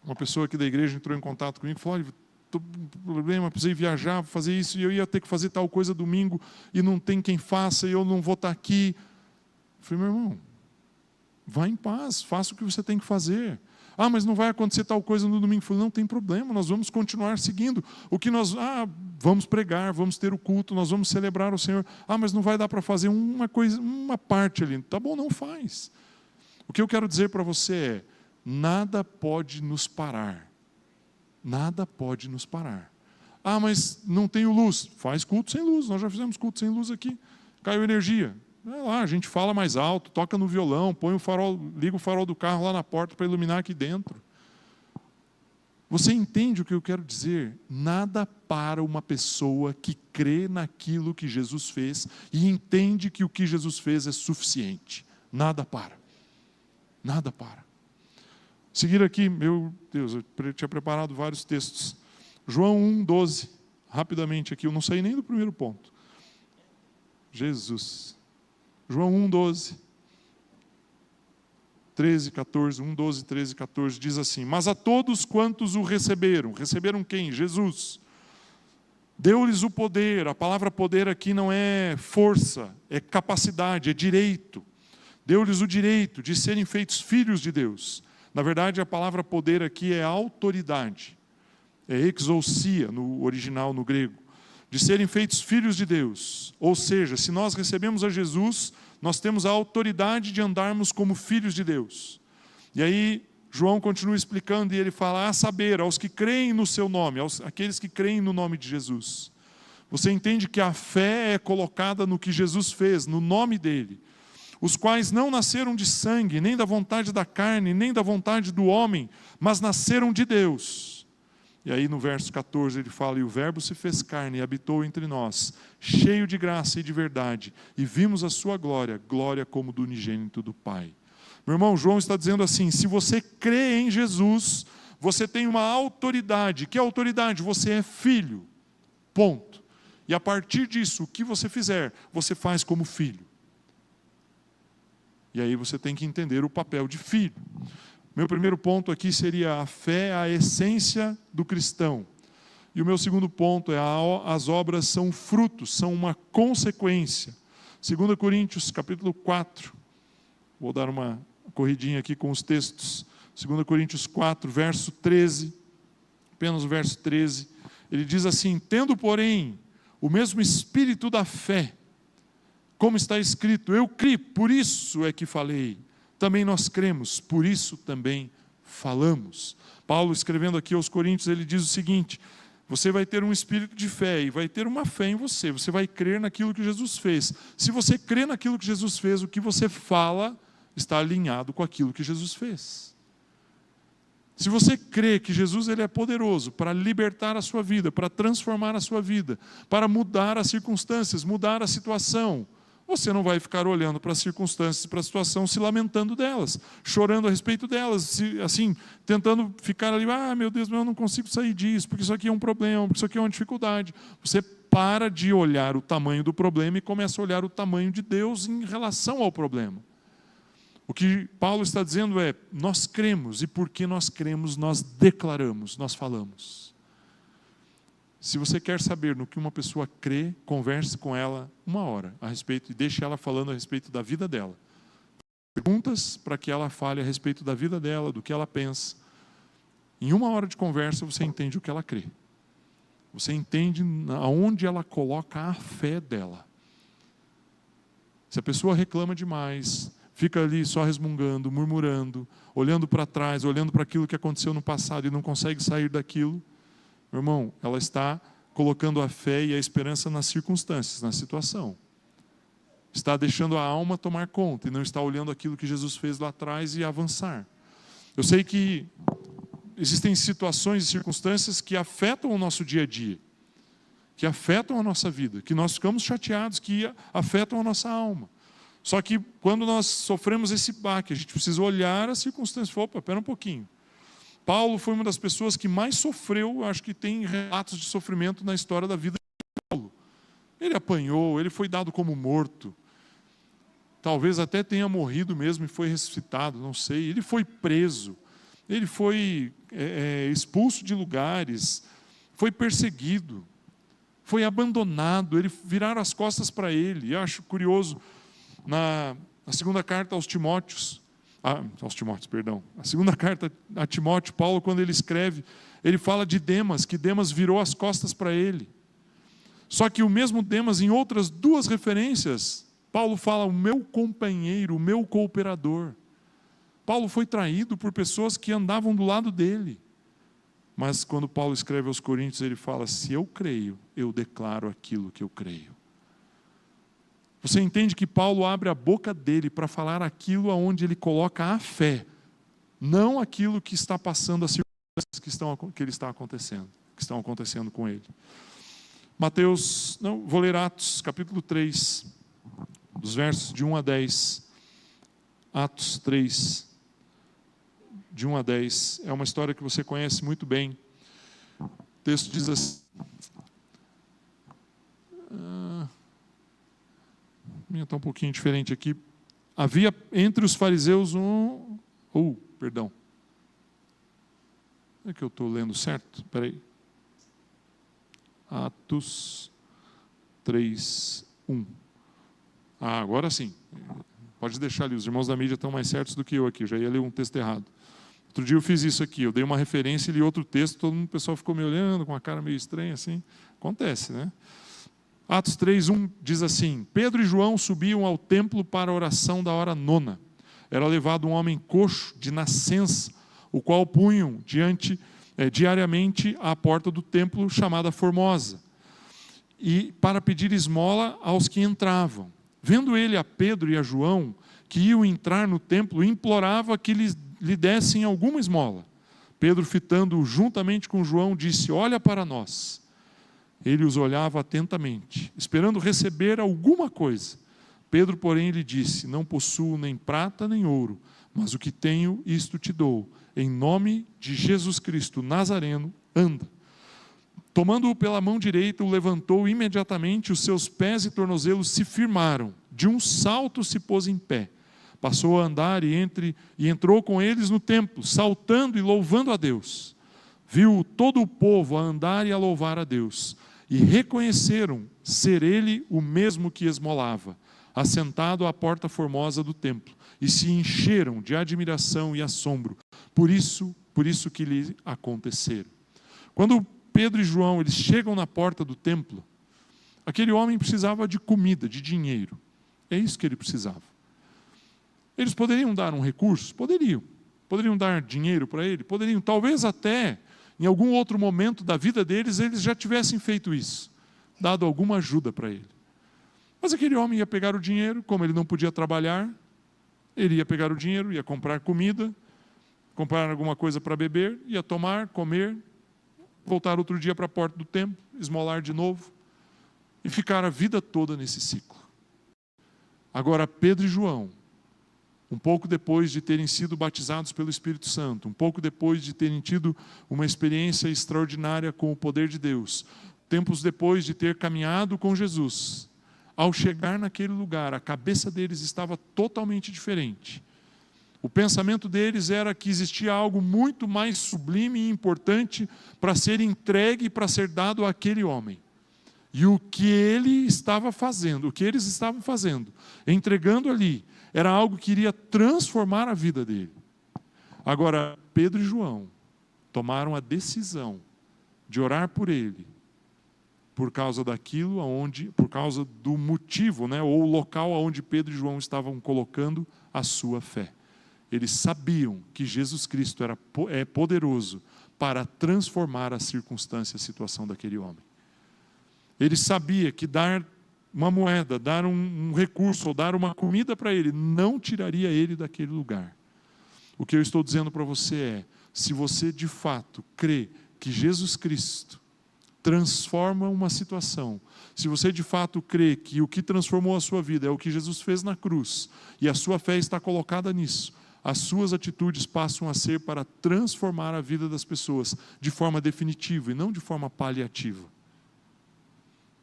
uma pessoa aqui da igreja entrou em contato comigo e falou, olha, estou com problema, precisei viajar, fazer isso, e eu ia ter que fazer tal coisa domingo, e não tem quem faça, e eu não vou estar aqui. Eu falei, meu irmão, vá em paz, faça o que você tem que fazer. Ah, mas não vai acontecer tal coisa no domingo. Eu falei, não tem problema, nós vamos continuar seguindo. Vamos pregar, vamos ter o culto, nós vamos celebrar o Senhor. Ah, mas não vai dar para fazer uma parte ali. Tá bom, não faz. O que eu quero dizer para você é, nada pode nos parar. Nada pode nos parar. Ah, mas não tenho luz. Faz culto sem luz, nós já fizemos culto sem luz aqui. Caiu energia. Lá, a gente fala mais alto, toca no violão, põe o farol, liga o farol do carro lá na porta para iluminar aqui dentro. Você entende o que eu quero dizer? Nada para uma pessoa que crê naquilo que Jesus fez e entende que o que Jesus fez é suficiente. Nada para. Nada para. Seguir aqui, meu Deus, eu tinha preparado vários textos. João 1:12, rapidamente aqui, eu não saí nem do primeiro ponto. Jesus. João 1:12, 13, 14, 1:12, 13, 14, diz assim, mas a todos quantos o receberam quem? Jesus. Deu-lhes o poder, a palavra poder aqui não é força, é capacidade, é direito. Deu-lhes o direito de serem feitos filhos de Deus. Na verdade, a palavra poder aqui é autoridade, é exousia no original, no grego. De serem feitos filhos de Deus. Ou seja, se nós recebemos a Jesus, nós temos a autoridade de andarmos como filhos de Deus. E aí, João continua explicando e ele fala, a saber, aos que creem no seu nome, aqueles que creem no nome de Jesus. Você entende que a fé é colocada no que Jesus fez, no nome dele. Os quais não nasceram de sangue, nem da vontade da carne, nem da vontade do homem, mas nasceram de Deus. E aí no verso 14 ele fala, e o verbo se fez carne e habitou entre nós, cheio de graça e de verdade, e vimos a sua glória, glória como do unigênito do Pai. Meu irmão, João está dizendo assim, se você crê em Jesus, você tem uma autoridade. Que autoridade? Você é filho, ponto. E a partir disso, o que você fizer, você faz como filho. E aí você tem que entender o papel de filho. Meu primeiro ponto aqui seria a fé, a essência do cristão. E o meu segundo ponto é as obras são frutos, são uma consequência. 2 Coríntios, capítulo 4. Vou dar uma corridinha aqui com os textos. 2 Coríntios 4, verso 13. Apenas o verso 13. Ele diz assim, tendo, porém, o mesmo espírito da fé, como está escrito, eu criei, por isso é que falei. Também nós cremos, por isso também falamos. Paulo, escrevendo aqui aos Coríntios, ele diz o seguinte, você vai ter um espírito de fé e vai ter uma fé em você. Você vai crer naquilo que Jesus fez. Se você crê naquilo que Jesus fez, o que você fala está alinhado com aquilo que Jesus fez. Se você crê que Jesus ele é poderoso para libertar a sua vida, para transformar a sua vida, para mudar as circunstâncias, mudar a situação, você não vai ficar olhando para as circunstâncias, para a situação, se lamentando delas, chorando a respeito delas, assim, tentando ficar ali, meu Deus, eu não consigo sair disso, porque isso aqui é um problema, porque isso aqui é uma dificuldade. Você para de olhar o tamanho do problema e começa a olhar o tamanho de Deus em relação ao problema. O que Paulo está dizendo é, nós cremos, e porque nós cremos, nós declaramos, nós falamos. Se você quer saber no que uma pessoa crê, converse com ela 1 hora a respeito e deixe ela falando a respeito da vida dela. Perguntas para que ela fale a respeito da vida dela, do que ela pensa. Em 1 hora de conversa você entende o que ela crê. Você entende aonde ela coloca a fé dela. Se a pessoa reclama demais, fica ali só resmungando, murmurando, olhando para trás, olhando para aquilo que aconteceu no passado e não consegue sair daquilo, meu irmão, ela está colocando a fé e a esperança nas circunstâncias, na situação. Está deixando a alma tomar conta e não está olhando aquilo que Jesus fez lá atrás e avançar. Eu sei que existem situações e circunstâncias que afetam o nosso dia a dia, que afetam a nossa vida, que nós ficamos chateados, que afetam a nossa alma. Só que quando nós sofremos esse baque, a gente precisa olhar as circunstâncias. Opa, espera um pouquinho. Paulo foi uma das pessoas que mais sofreu, acho que tem relatos de sofrimento na história da vida de Paulo. Ele apanhou, ele foi dado como morto. Talvez até tenha morrido mesmo e foi ressuscitado, não sei. Ele foi preso, ele foi expulso de lugares, foi perseguido, foi abandonado, viraram as costas para ele. E eu acho curioso, na segunda carta aos Timóteos, a segunda carta a Timóteo, Paulo, quando ele escreve, ele fala de Demas, que Demas virou as costas para ele. Só que o mesmo Demas, em outras duas referências, Paulo fala, o meu companheiro, o meu cooperador. Paulo foi traído por pessoas que andavam do lado dele. Mas quando Paulo escreve aos Coríntios, ele fala, se eu creio, eu declaro aquilo que eu creio. Você entende que Paulo abre a boca dele para falar aquilo aonde ele coloca a fé, não aquilo que está passando, as circunstâncias que estão acontecendo com ele. Vou ler Atos, capítulo 3, dos versos de 1 a 10. Atos 3, de 1 a 10. É uma história que você conhece muito bem. O texto diz assim... Está um pouquinho diferente aqui. Havia entre os fariseus é que eu estou lendo certo? Espera aí. Atos 3, 1. Agora sim. Pode deixar ali, os irmãos da mídia estão mais certos do que eu aqui, eu já ia ler um texto errado. Outro dia eu fiz isso aqui, eu dei uma referência e li outro texto, o pessoal ficou me olhando com uma cara meio estranha assim. Acontece, né? Atos 3, 1 diz assim, Pedro e João subiam ao templo para a oração da hora 9. Era levado um homem coxo de nascença, o qual punham diariamente à porta do templo chamada Formosa, e para pedir esmola aos que entravam. Vendo ele a Pedro e a João, que iam entrar no templo, implorava que lhe dessem alguma esmola. Pedro, fitando-o juntamente com João, disse, olha para nós. Ele os olhava atentamente, esperando receber alguma coisa. Pedro, porém, lhe disse, não possuo nem prata nem ouro, mas o que tenho, isto te dou. Em nome de Jesus Cristo Nazareno, anda. Tomando-o pela mão direita, o levantou imediatamente, os seus pés e tornozelos se firmaram. De um salto se pôs em pé. Passou a andar e entrou com eles no templo, saltando e louvando a Deus. Viu todo o povo a andar e a louvar a Deus. E reconheceram ser ele o mesmo que esmolava, assentado à porta formosa do templo. E se encheram de admiração e assombro. Por isso que lhe aconteceram. Quando Pedro e João eles chegam na porta do templo, aquele homem precisava de comida, de dinheiro. É isso que ele precisava. Eles poderiam dar um recurso? Poderiam. Poderiam dar dinheiro para ele? Poderiam. Talvez até, em algum outro momento da vida deles, eles já tivessem feito isso, dado alguma ajuda para ele. Mas aquele homem ia pegar o dinheiro, como ele não podia trabalhar, ele ia pegar o dinheiro, ia comprar comida, comprar alguma coisa para beber, ia tomar, comer, voltar outro dia para a porta do templo, esmolar de novo, e ficar a vida toda nesse ciclo. Agora, Pedro e João, um pouco depois de terem sido batizados pelo Espírito Santo, um pouco depois de terem tido uma experiência extraordinária com o poder de Deus, tempos depois de ter caminhado com Jesus, ao chegar naquele lugar, a cabeça deles estava totalmente diferente. O pensamento deles era que existia algo muito mais sublime e importante para ser entregue e para ser dado àquele homem. E o que ele estava fazendo, o que eles estavam fazendo, entregando ali, era algo que iria transformar a vida dele. Agora, Pedro e João tomaram a decisão de orar por ele, por causa por causa do motivo, ou local onde Pedro e João estavam colocando a sua fé. Eles sabiam que Jesus Cristo é poderoso para transformar a circunstância, a situação daquele homem. Ele sabia que dar uma moeda, dar um recurso ou dar uma comida para ele não tiraria ele daquele lugar. O que eu estou dizendo para você é, se você de fato crê que Jesus Cristo transforma uma situação. Se você de fato crê que o que transformou a sua vida é o que Jesus fez na cruz, e a sua fé está colocada nisso, as suas atitudes passam a ser para transformar a vida das pessoas de forma definitiva e não de forma paliativa.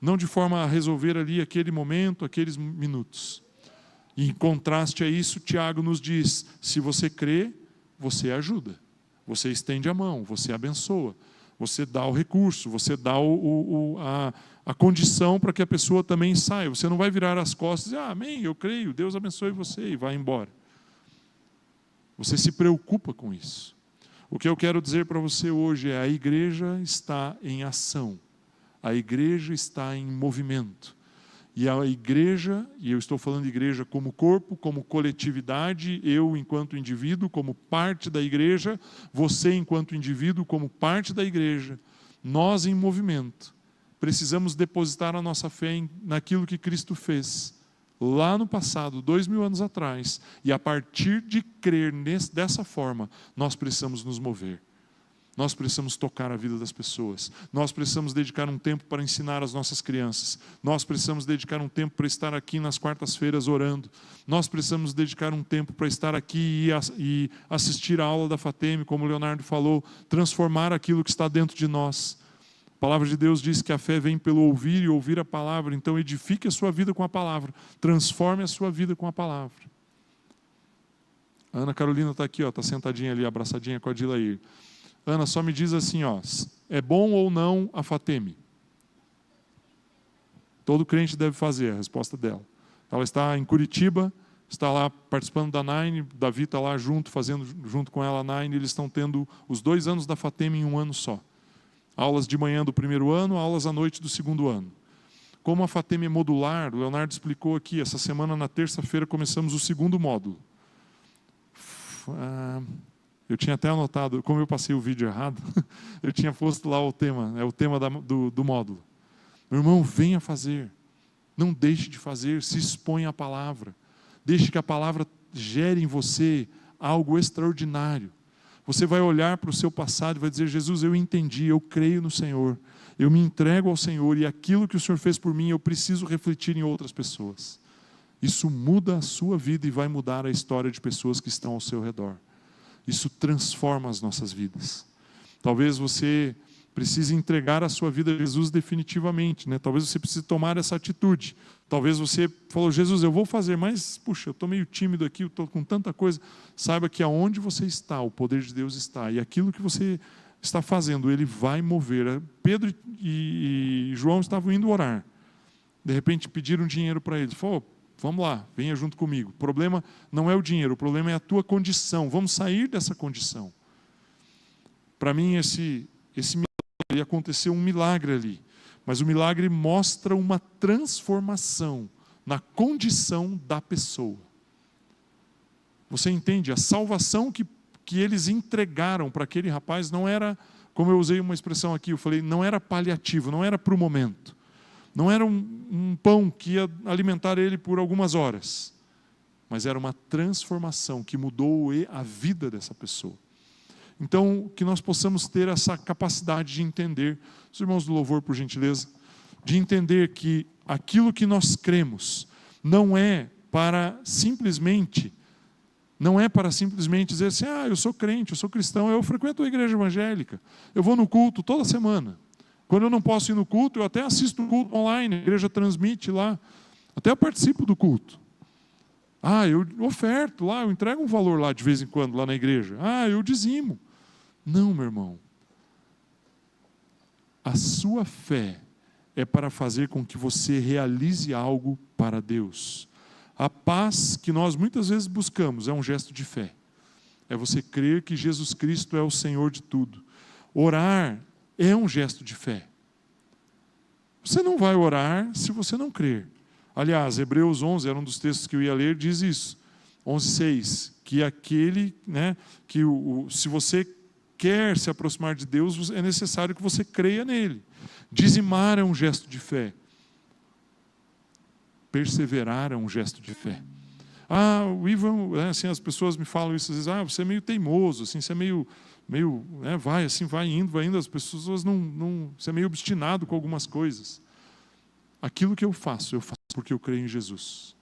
Não de forma a resolver ali aquele momento, aqueles minutos. E em contraste a isso, Tiago nos diz: se você crê, você ajuda, você estende a mão, você abençoa, você dá o recurso, você dá a condição para que a pessoa também saia. Você não vai virar as costas e dizer: amém, eu creio, Deus abençoe você, e vai embora. Você se preocupa com isso. O que eu quero dizer para você hoje é: a igreja está em ação. A igreja está em movimento. E a igreja, e eu estou falando de igreja como corpo, como coletividade, eu enquanto indivíduo, como parte da igreja, você enquanto indivíduo, como parte da igreja, nós em movimento, precisamos depositar a nossa fé naquilo que Cristo fez, lá no passado, 2000 anos atrás, e a partir de crer dessa forma, nós precisamos nos mover. Nós precisamos tocar a vida das pessoas. Nós precisamos dedicar um tempo para ensinar as nossas crianças. Nós precisamos dedicar um tempo para estar aqui nas quartas-feiras orando. Nós precisamos dedicar um tempo para estar aqui e assistir a aula da FATEM, como o Leonardo falou, transformar aquilo que está dentro de nós. A palavra de Deus diz que a fé vem pelo ouvir e ouvir a palavra. Então edifique a sua vida com a palavra. Transforme a sua vida com a palavra. A Ana Carolina está aqui, está sentadinha ali, abraçadinha com a Dilair. Ana, só me diz assim, é bom ou não a FATEM? Todo crente deve fazer, a resposta dela. Ela está em Curitiba, está lá participando da Nine, Davi está lá fazendo junto com ela a Nine, eles estão tendo os 2 anos da FATEM em um ano só. Aulas de manhã do primeiro ano, aulas à noite do segundo ano. Como a FATEM é modular, o Leonardo explicou aqui, essa semana na terça-feira começamos o segundo módulo. Eu tinha até anotado, como eu passei o vídeo errado, eu tinha posto lá o tema, é o tema do módulo. Meu irmão, venha fazer, não deixe de fazer, se exponha à palavra, deixe que a palavra gere em você algo extraordinário. Você vai olhar para o seu passado e vai dizer: Jesus, eu entendi, eu creio no Senhor, eu me entrego ao Senhor e aquilo que o Senhor fez por mim eu preciso refletir em outras pessoas. Isso muda a sua vida e vai mudar a história de pessoas que estão ao seu redor. Isso transforma as nossas vidas. Talvez você precise entregar a sua vida a Jesus definitivamente, né? Talvez você precise tomar essa atitude. Talvez você falou: Jesus, eu vou fazer, mas, puxa, eu estou meio tímido aqui, eu estou com tanta coisa. Saiba que aonde você está, o poder de Deus está. E aquilo que você está fazendo, Ele vai mover. Pedro e João estavam indo orar. De repente pediram dinheiro para eles. Falou: vamos lá, venha junto comigo. O problema não é o dinheiro, o problema é a tua condição. Vamos sair dessa condição. Para mim, esse milagre, aconteceu um milagre ali. Mas o milagre mostra uma transformação na condição da pessoa. Você entende? A salvação que eles entregaram para aquele rapaz não era, como eu usei uma expressão aqui, eu falei, não era paliativo, não era para o momento. Não era um pão que ia alimentar ele por algumas horas, mas era uma transformação que mudou a vida dessa pessoa. Então, que nós possamos ter essa capacidade de entender, os irmãos do louvor, por gentileza, de entender que aquilo que nós cremos não é para simplesmente dizer assim: eu sou crente, eu sou cristão, eu frequento a igreja evangélica, eu vou no culto toda semana. Quando eu não posso ir no culto, eu até assisto o culto online, a igreja transmite lá, até eu participo do culto. Eu oferto lá, eu entrego um valor lá de vez em quando, lá na igreja. Eu dizimo. Não, meu irmão. A sua fé é para fazer com que você realize algo para Deus. A paz que nós muitas vezes buscamos é um gesto de fé. É você crer que Jesus Cristo é o Senhor de tudo. Orar é um gesto de fé. Você não vai orar se você não crer. Aliás, Hebreus 11, era um dos textos que eu ia ler, diz isso. 11:6, que aquele, se você quer se aproximar de Deus, é necessário que você creia nele. Dizimar é um gesto de fé. Perseverar é um gesto de fé. O Ivan, assim, as pessoas me falam isso às vezes: você é meio teimoso, assim, você é meio meio, né, vai indo, as pessoas não, você é meio obstinado com algumas coisas. Aquilo que eu faço porque eu creio em Jesus.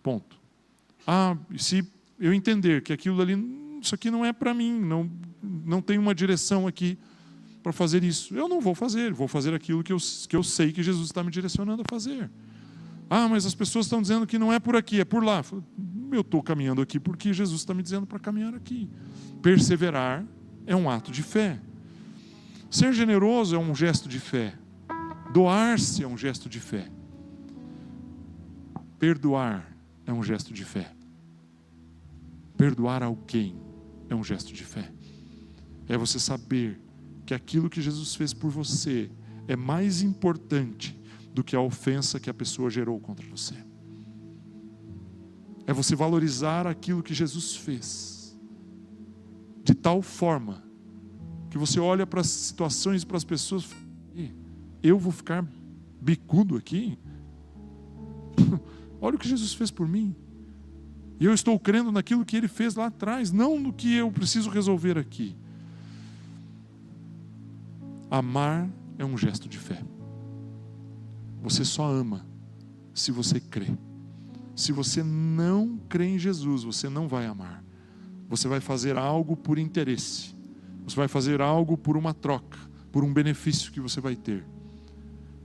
Ponto. Se eu entender que aquilo ali, isso aqui não é para mim, não tem uma direção aqui para fazer isso, eu não vou fazer aquilo que eu sei que Jesus está me direcionando a fazer. Mas as pessoas estão dizendo que não é por aqui, é por lá. Eu estou caminhando aqui porque Jesus está me dizendo para caminhar aqui. Perseverar é um ato de fé. Ser generoso é um gesto de fé. Doar-se é um gesto de fé. Perdoar é um gesto de fé. Perdoar alguém é um gesto de fé. É você saber que aquilo que Jesus fez por você é mais importante do que a ofensa que a pessoa gerou contra você. É você valorizar aquilo que Jesus fez, de tal forma que você olha para as situações, para as pessoas, eu vou ficar bicudo aqui? Olha o que Jesus fez por mim. E eu estou crendo naquilo que Ele fez lá atrás, não no que eu preciso resolver aqui. Amar é um gesto de fé. Você só ama se você crê. Se você não crê em Jesus, você não vai amar. Você vai fazer algo por interesse. Você vai fazer algo por uma troca, por um benefício que você vai ter.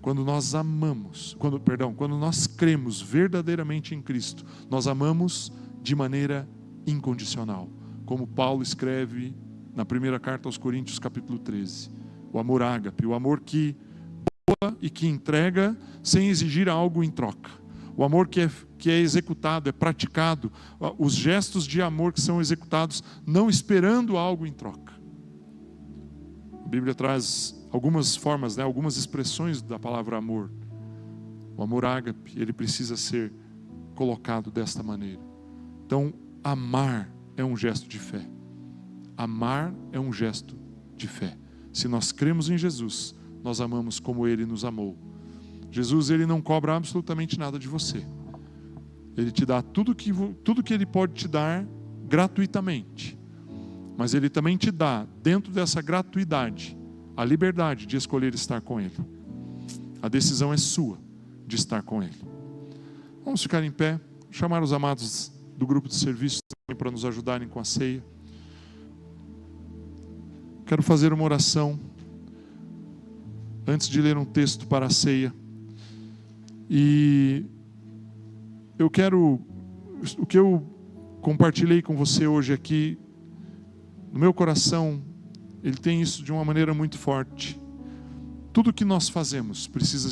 Quando nós amamos, quando nós cremos verdadeiramente em Cristo, nós amamos de maneira incondicional. Como Paulo escreve na primeira carta aos Coríntios, capítulo 13. O amor ágape, o amor que doa e que entrega sem exigir algo em troca. O amor que é executado, é praticado, os gestos de amor que são executados não esperando algo em troca. A Bíblia traz algumas formas, algumas expressões da palavra amor. O amor ágape, ele precisa ser colocado desta maneira. Então, amar é um gesto de fé. Amar é um gesto de fé. Se nós cremos em Jesus, nós amamos como Ele nos amou. Jesus, Ele não cobra absolutamente nada de você. Ele te dá tudo que Ele pode te dar gratuitamente. Mas Ele também te dá, dentro dessa gratuidade, a liberdade de escolher estar com Ele. A decisão é sua de estar com Ele. Vamos ficar em pé, chamar os amados do grupo de serviço também para nos ajudarem com a ceia. Quero fazer uma oração antes de ler um texto para a ceia. E o que eu compartilhei com você hoje aqui, no meu coração, ele tem isso de uma maneira muito forte. Tudo que nós fazemos precisa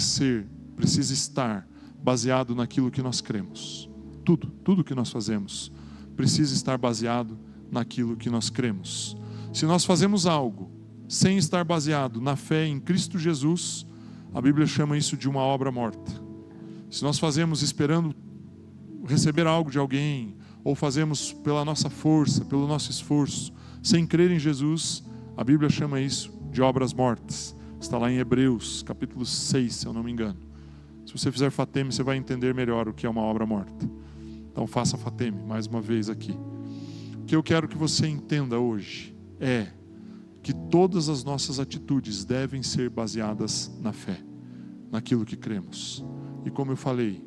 estar baseado naquilo que nós cremos. Tudo que nós fazemos precisa estar baseado naquilo que nós cremos. Se nós fazemos algo sem estar baseado na fé em Cristo Jesus, a Bíblia chama isso de uma obra morta. Se nós fazemos esperando receber algo de alguém, ou fazemos pela nossa força, pelo nosso esforço, sem crer em Jesus, a Bíblia chama isso de obras mortas. Está lá em Hebreus, capítulo 6, se eu não me engano. Se você fizer Fateme, você vai entender melhor o que é uma obra morta. Então faça Fateme, mais uma vez aqui. O que eu quero que você entenda hoje é que todas as nossas atitudes devem ser baseadas na fé, naquilo que cremos. E como eu falei,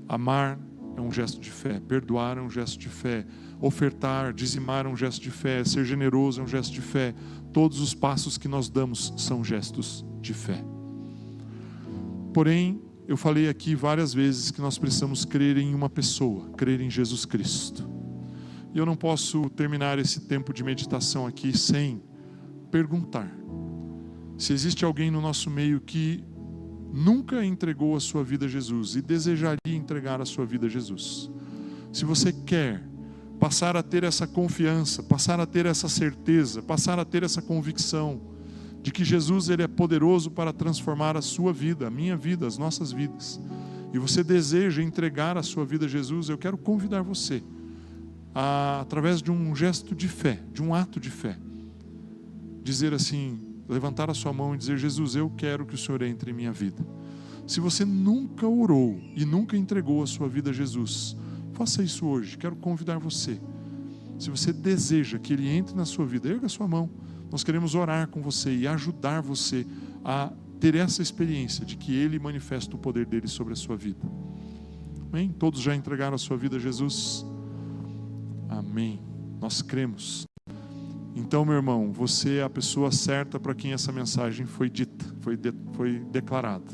amar é um gesto de fé, perdoar é um gesto de fé, ofertar, dizimar é um gesto de fé, ser generoso é um gesto de fé. Todos os passos que nós damos são gestos de fé. Porém, eu falei aqui várias vezes que nós precisamos crer em uma pessoa, crer em Jesus Cristo. E eu não posso terminar esse tempo de meditação aqui sem perguntar se existe alguém no nosso meio que nunca entregou a sua vida a Jesus e desejaria entregar a sua vida a Jesus. Se você quer passar a ter essa confiança, passar a ter essa certeza, passar a ter essa convicção de que Jesus, Ele é poderoso para transformar a sua vida, a minha vida, as nossas vidas, e você deseja entregar a sua vida a Jesus, eu quero convidar você através de um gesto de fé, de um ato de fé, dizer assim, levantar a sua mão e dizer: Jesus, eu quero que o Senhor entre em minha vida. Se você nunca orou e nunca entregou a sua vida a Jesus, faça isso hoje. Quero convidar você Se você deseja que Ele entre na sua vida, erga a sua mão. Nós queremos orar com você e ajudar você a ter essa experiência de que Ele manifesta o poder dele sobre a sua vida. Amém? Todos já entregaram a sua vida a Jesus? Amém. Nós cremos. Então, meu irmão, você é a pessoa certa para quem essa mensagem foi dita, foi declarada.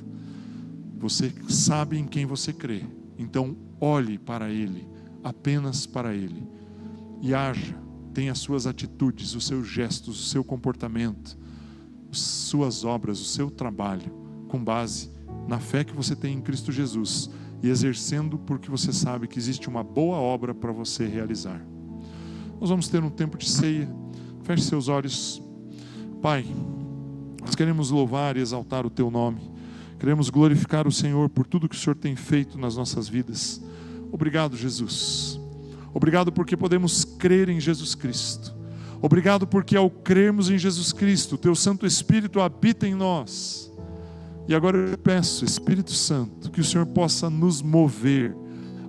Você sabe em quem você crê. Então, olhe para Ele, apenas para Ele. E haja, tenha as suas atitudes, os seus gestos, o seu comportamento, suas obras, o seu trabalho, com base na fé que você tem em Cristo Jesus e exercendo porque você sabe que existe uma boa obra para você realizar. Nós vamos ter um tempo de ceia. Feche seus olhos. Pai, nós queremos louvar e exaltar o Teu nome. Queremos glorificar o Senhor por tudo que o Senhor tem feito nas nossas vidas. Obrigado, Jesus. Obrigado porque podemos crer em Jesus Cristo. Obrigado porque ao crermos em Jesus Cristo, o Teu Santo Espírito habita em nós. E agora eu peço, Espírito Santo, que o Senhor possa nos mover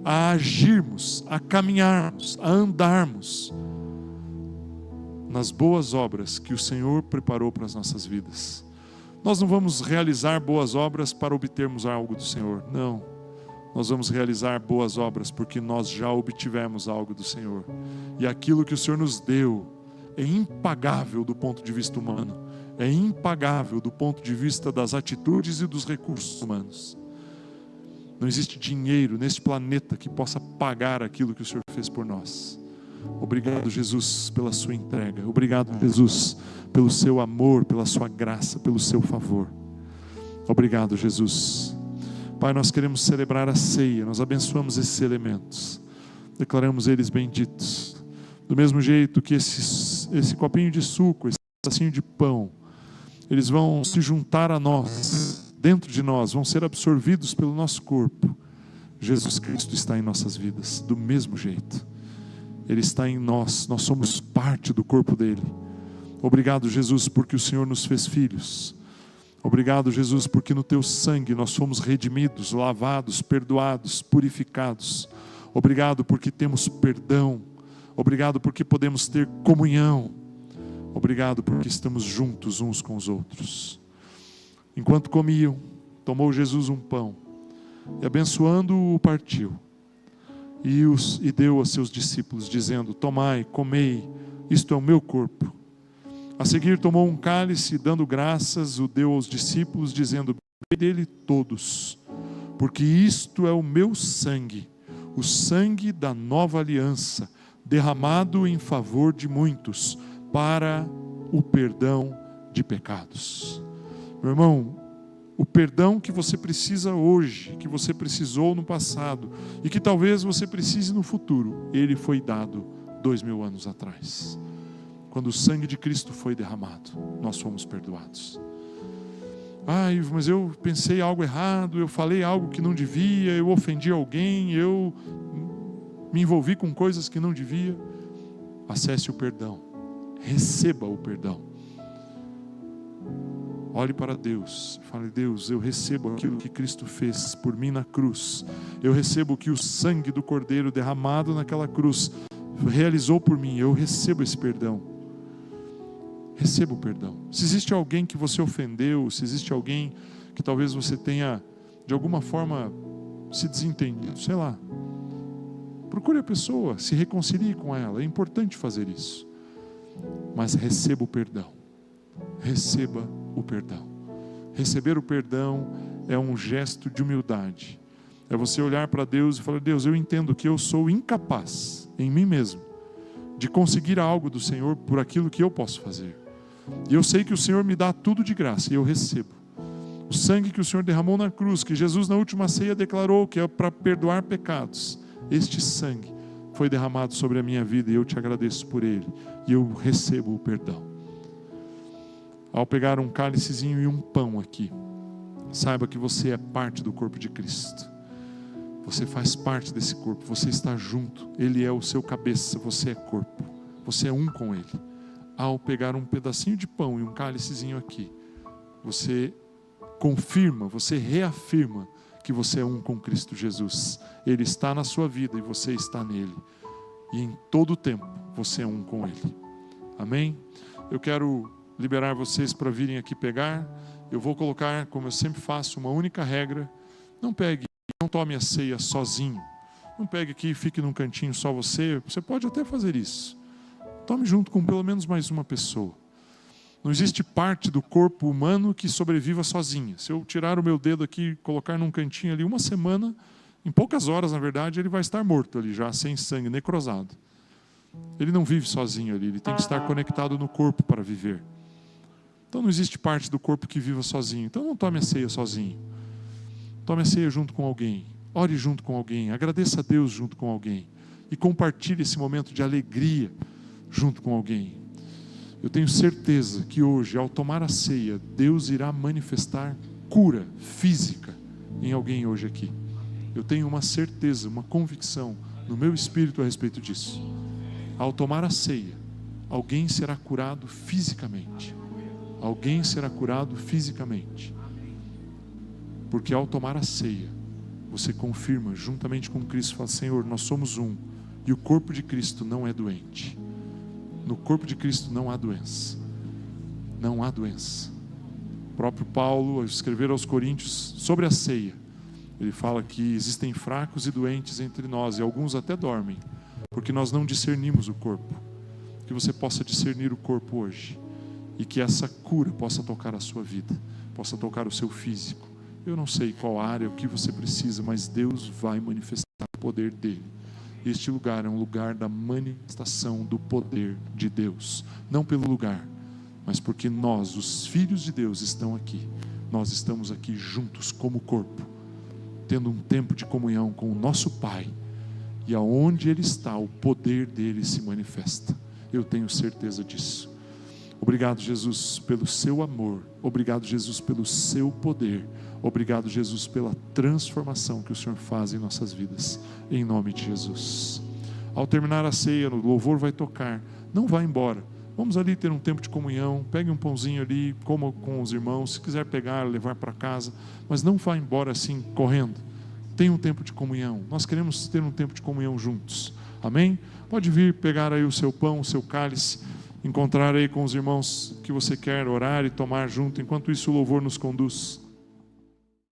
a agirmos, a caminharmos, a andarmos nas boas obras que o Senhor preparou para as nossas vidas. Nós não vamos realizar boas obras para obtermos algo do Senhor, não. Nós vamos realizar boas obras porque nós já obtivemos algo do Senhor. E aquilo que o Senhor nos deu é impagável do ponto de vista humano. É impagável do ponto de vista das atitudes e dos recursos humanos. Não existe dinheiro neste planeta que possa pagar aquilo que o Senhor fez por nós. Obrigado, Jesus, pela sua entrega. Obrigado, Jesus, pelo seu amor, pela sua graça, pelo seu favor. Obrigado, Jesus. Pai, nós queremos celebrar a ceia. Nós abençoamos esses elementos. Declaramos eles benditos. Do mesmo jeito que esse copinho de suco, esse pedacinho de pão, eles vão se juntar a nós, dentro de nós, vão ser absorvidos pelo nosso corpo. Jesus Cristo está em nossas vidas, do mesmo jeito. Ele está em nós, nós somos parte do corpo dele. Obrigado, Jesus, porque o Senhor nos fez filhos. Obrigado, Jesus, porque no teu sangue nós fomos redimidos, lavados, perdoados, purificados. Obrigado porque temos perdão. Obrigado porque podemos ter comunhão. Obrigado porque estamos juntos uns com os outros. Enquanto comiam, tomou Jesus um pão e abençoando-o partiu. E deu a seus discípulos, dizendo: tomai, comei, isto é o meu corpo. A seguir tomou um cálice, dando graças, o deu aos discípulos, dizendo: bebei dele todos, porque isto é o meu sangue, o sangue da nova aliança, derramado em favor de muitos, para o perdão de pecados. Meu irmão, o perdão que você precisa hoje, que você precisou no passado e que talvez você precise no futuro, ele foi dado 2000 anos atrás. Quando o sangue de Cristo foi derramado, nós fomos perdoados. Mas eu pensei algo errado, eu falei algo que não devia, eu ofendi alguém, eu me envolvi com coisas que não devia. Acesse o perdão, receba o perdão. Olhe para Deus, fale: Deus, eu recebo aquilo que Cristo fez por mim na cruz. Eu recebo o que o sangue do Cordeiro derramado naquela cruz realizou por mim. Eu recebo esse perdão. Receba o perdão. Se existe alguém que você ofendeu, se existe alguém que talvez você tenha de alguma forma se desentendido, sei lá, procure a pessoa, se reconcilie com ela. É importante fazer isso. Mas receba o perdão. Receba o perdão. Receber o perdão é um gesto de humildade. É você olhar para Deus e falar: Deus, eu entendo que eu sou incapaz em mim mesmo de conseguir algo do Senhor por aquilo que eu posso fazer. E eu sei que o Senhor me dá tudo de graça e eu recebo. O sangue que o Senhor derramou na cruz, que Jesus na última ceia declarou que é para perdoar pecados, este sangue foi derramado sobre a minha vida e eu te agradeço por ele. E eu recebo o perdão. Ao pegar um cálicezinho e um pão aqui, saiba que você é parte do corpo de Cristo. Você faz parte desse corpo, você está junto. Ele é o seu cabeça, você é corpo. Você é um com ele. Ao pegar um pedacinho de pão e um cálicezinho aqui, você confirma, você reafirma que você é um com Cristo Jesus. Ele está na sua vida e você está nele. E em todo o tempo, você é um com Ele. Amém? Eu quero liberar vocês para virem aqui pegar. Eu vou colocar, como eu sempre faço, uma única regra. Não tome a ceia sozinho. Não pegue aqui e fique num cantinho só você. Você pode até fazer isso. Tome junto com pelo menos mais uma pessoa. Não existe parte do corpo humano que sobreviva sozinha. Se eu tirar o meu dedo aqui e colocar num cantinho ali uma semana, em poucas horas, na verdade, ele vai estar morto ali já, sem sangue, necrosado. Ele não vive sozinho ali, ele tem que estar conectado no corpo para viver. Então não existe parte do corpo que viva sozinho. Então não tome a ceia sozinho. Tome a ceia junto com alguém. Ore junto com alguém. Agradeça a Deus junto com alguém. E compartilhe esse momento de alegria junto com alguém. Eu tenho certeza que hoje, ao tomar a ceia, Deus irá manifestar cura física em alguém hoje aqui. Eu tenho uma certeza, uma convicção no meu espírito a respeito disso. Ao tomar a ceia, alguém será curado fisicamente. Alguém será curado fisicamente. Porque ao tomar a ceia, você confirma juntamente com Cristo, fala: Senhor, nós somos um, e o corpo de Cristo não é doente. No corpo de Cristo não há doença. Não há doença. O próprio Paulo, ao escrever aos Coríntios sobre a ceia, ele fala que existem fracos e doentes entre nós, e alguns até dormem, porque nós não discernimos o corpo. Que você possa discernir o corpo hoje, e que essa cura possa tocar a sua vida, possa tocar o seu físico. Eu não sei qual área, o que você precisa, mas Deus vai manifestar o poder dele. Este lugar é um lugar da manifestação do poder de Deus. Não pelo lugar, mas porque nós, os filhos de Deus, estamos aqui. Nós estamos aqui juntos como corpo, tendo um tempo de comunhão com o nosso Pai. E aonde Ele está, o poder dele se manifesta. Eu tenho certeza disso. Obrigado, Jesus, pelo seu amor. Obrigado, Jesus, pelo seu poder. Obrigado, Jesus, pela transformação que o Senhor faz em nossas vidas. Em nome de Jesus. Ao terminar a ceia, o louvor vai tocar. Não vá embora. Vamos ali ter um tempo de comunhão. Pegue um pãozinho ali, coma com os irmãos. Se quiser pegar, levar para casa. Mas não vá embora assim, correndo. Tenha um tempo de comunhão. Nós queremos ter um tempo de comunhão juntos. Amém? Pode vir pegar aí o seu pão, o seu cálice. Encontrar aí com os irmãos que você quer orar e tomar junto. Enquanto isso o louvor nos conduz.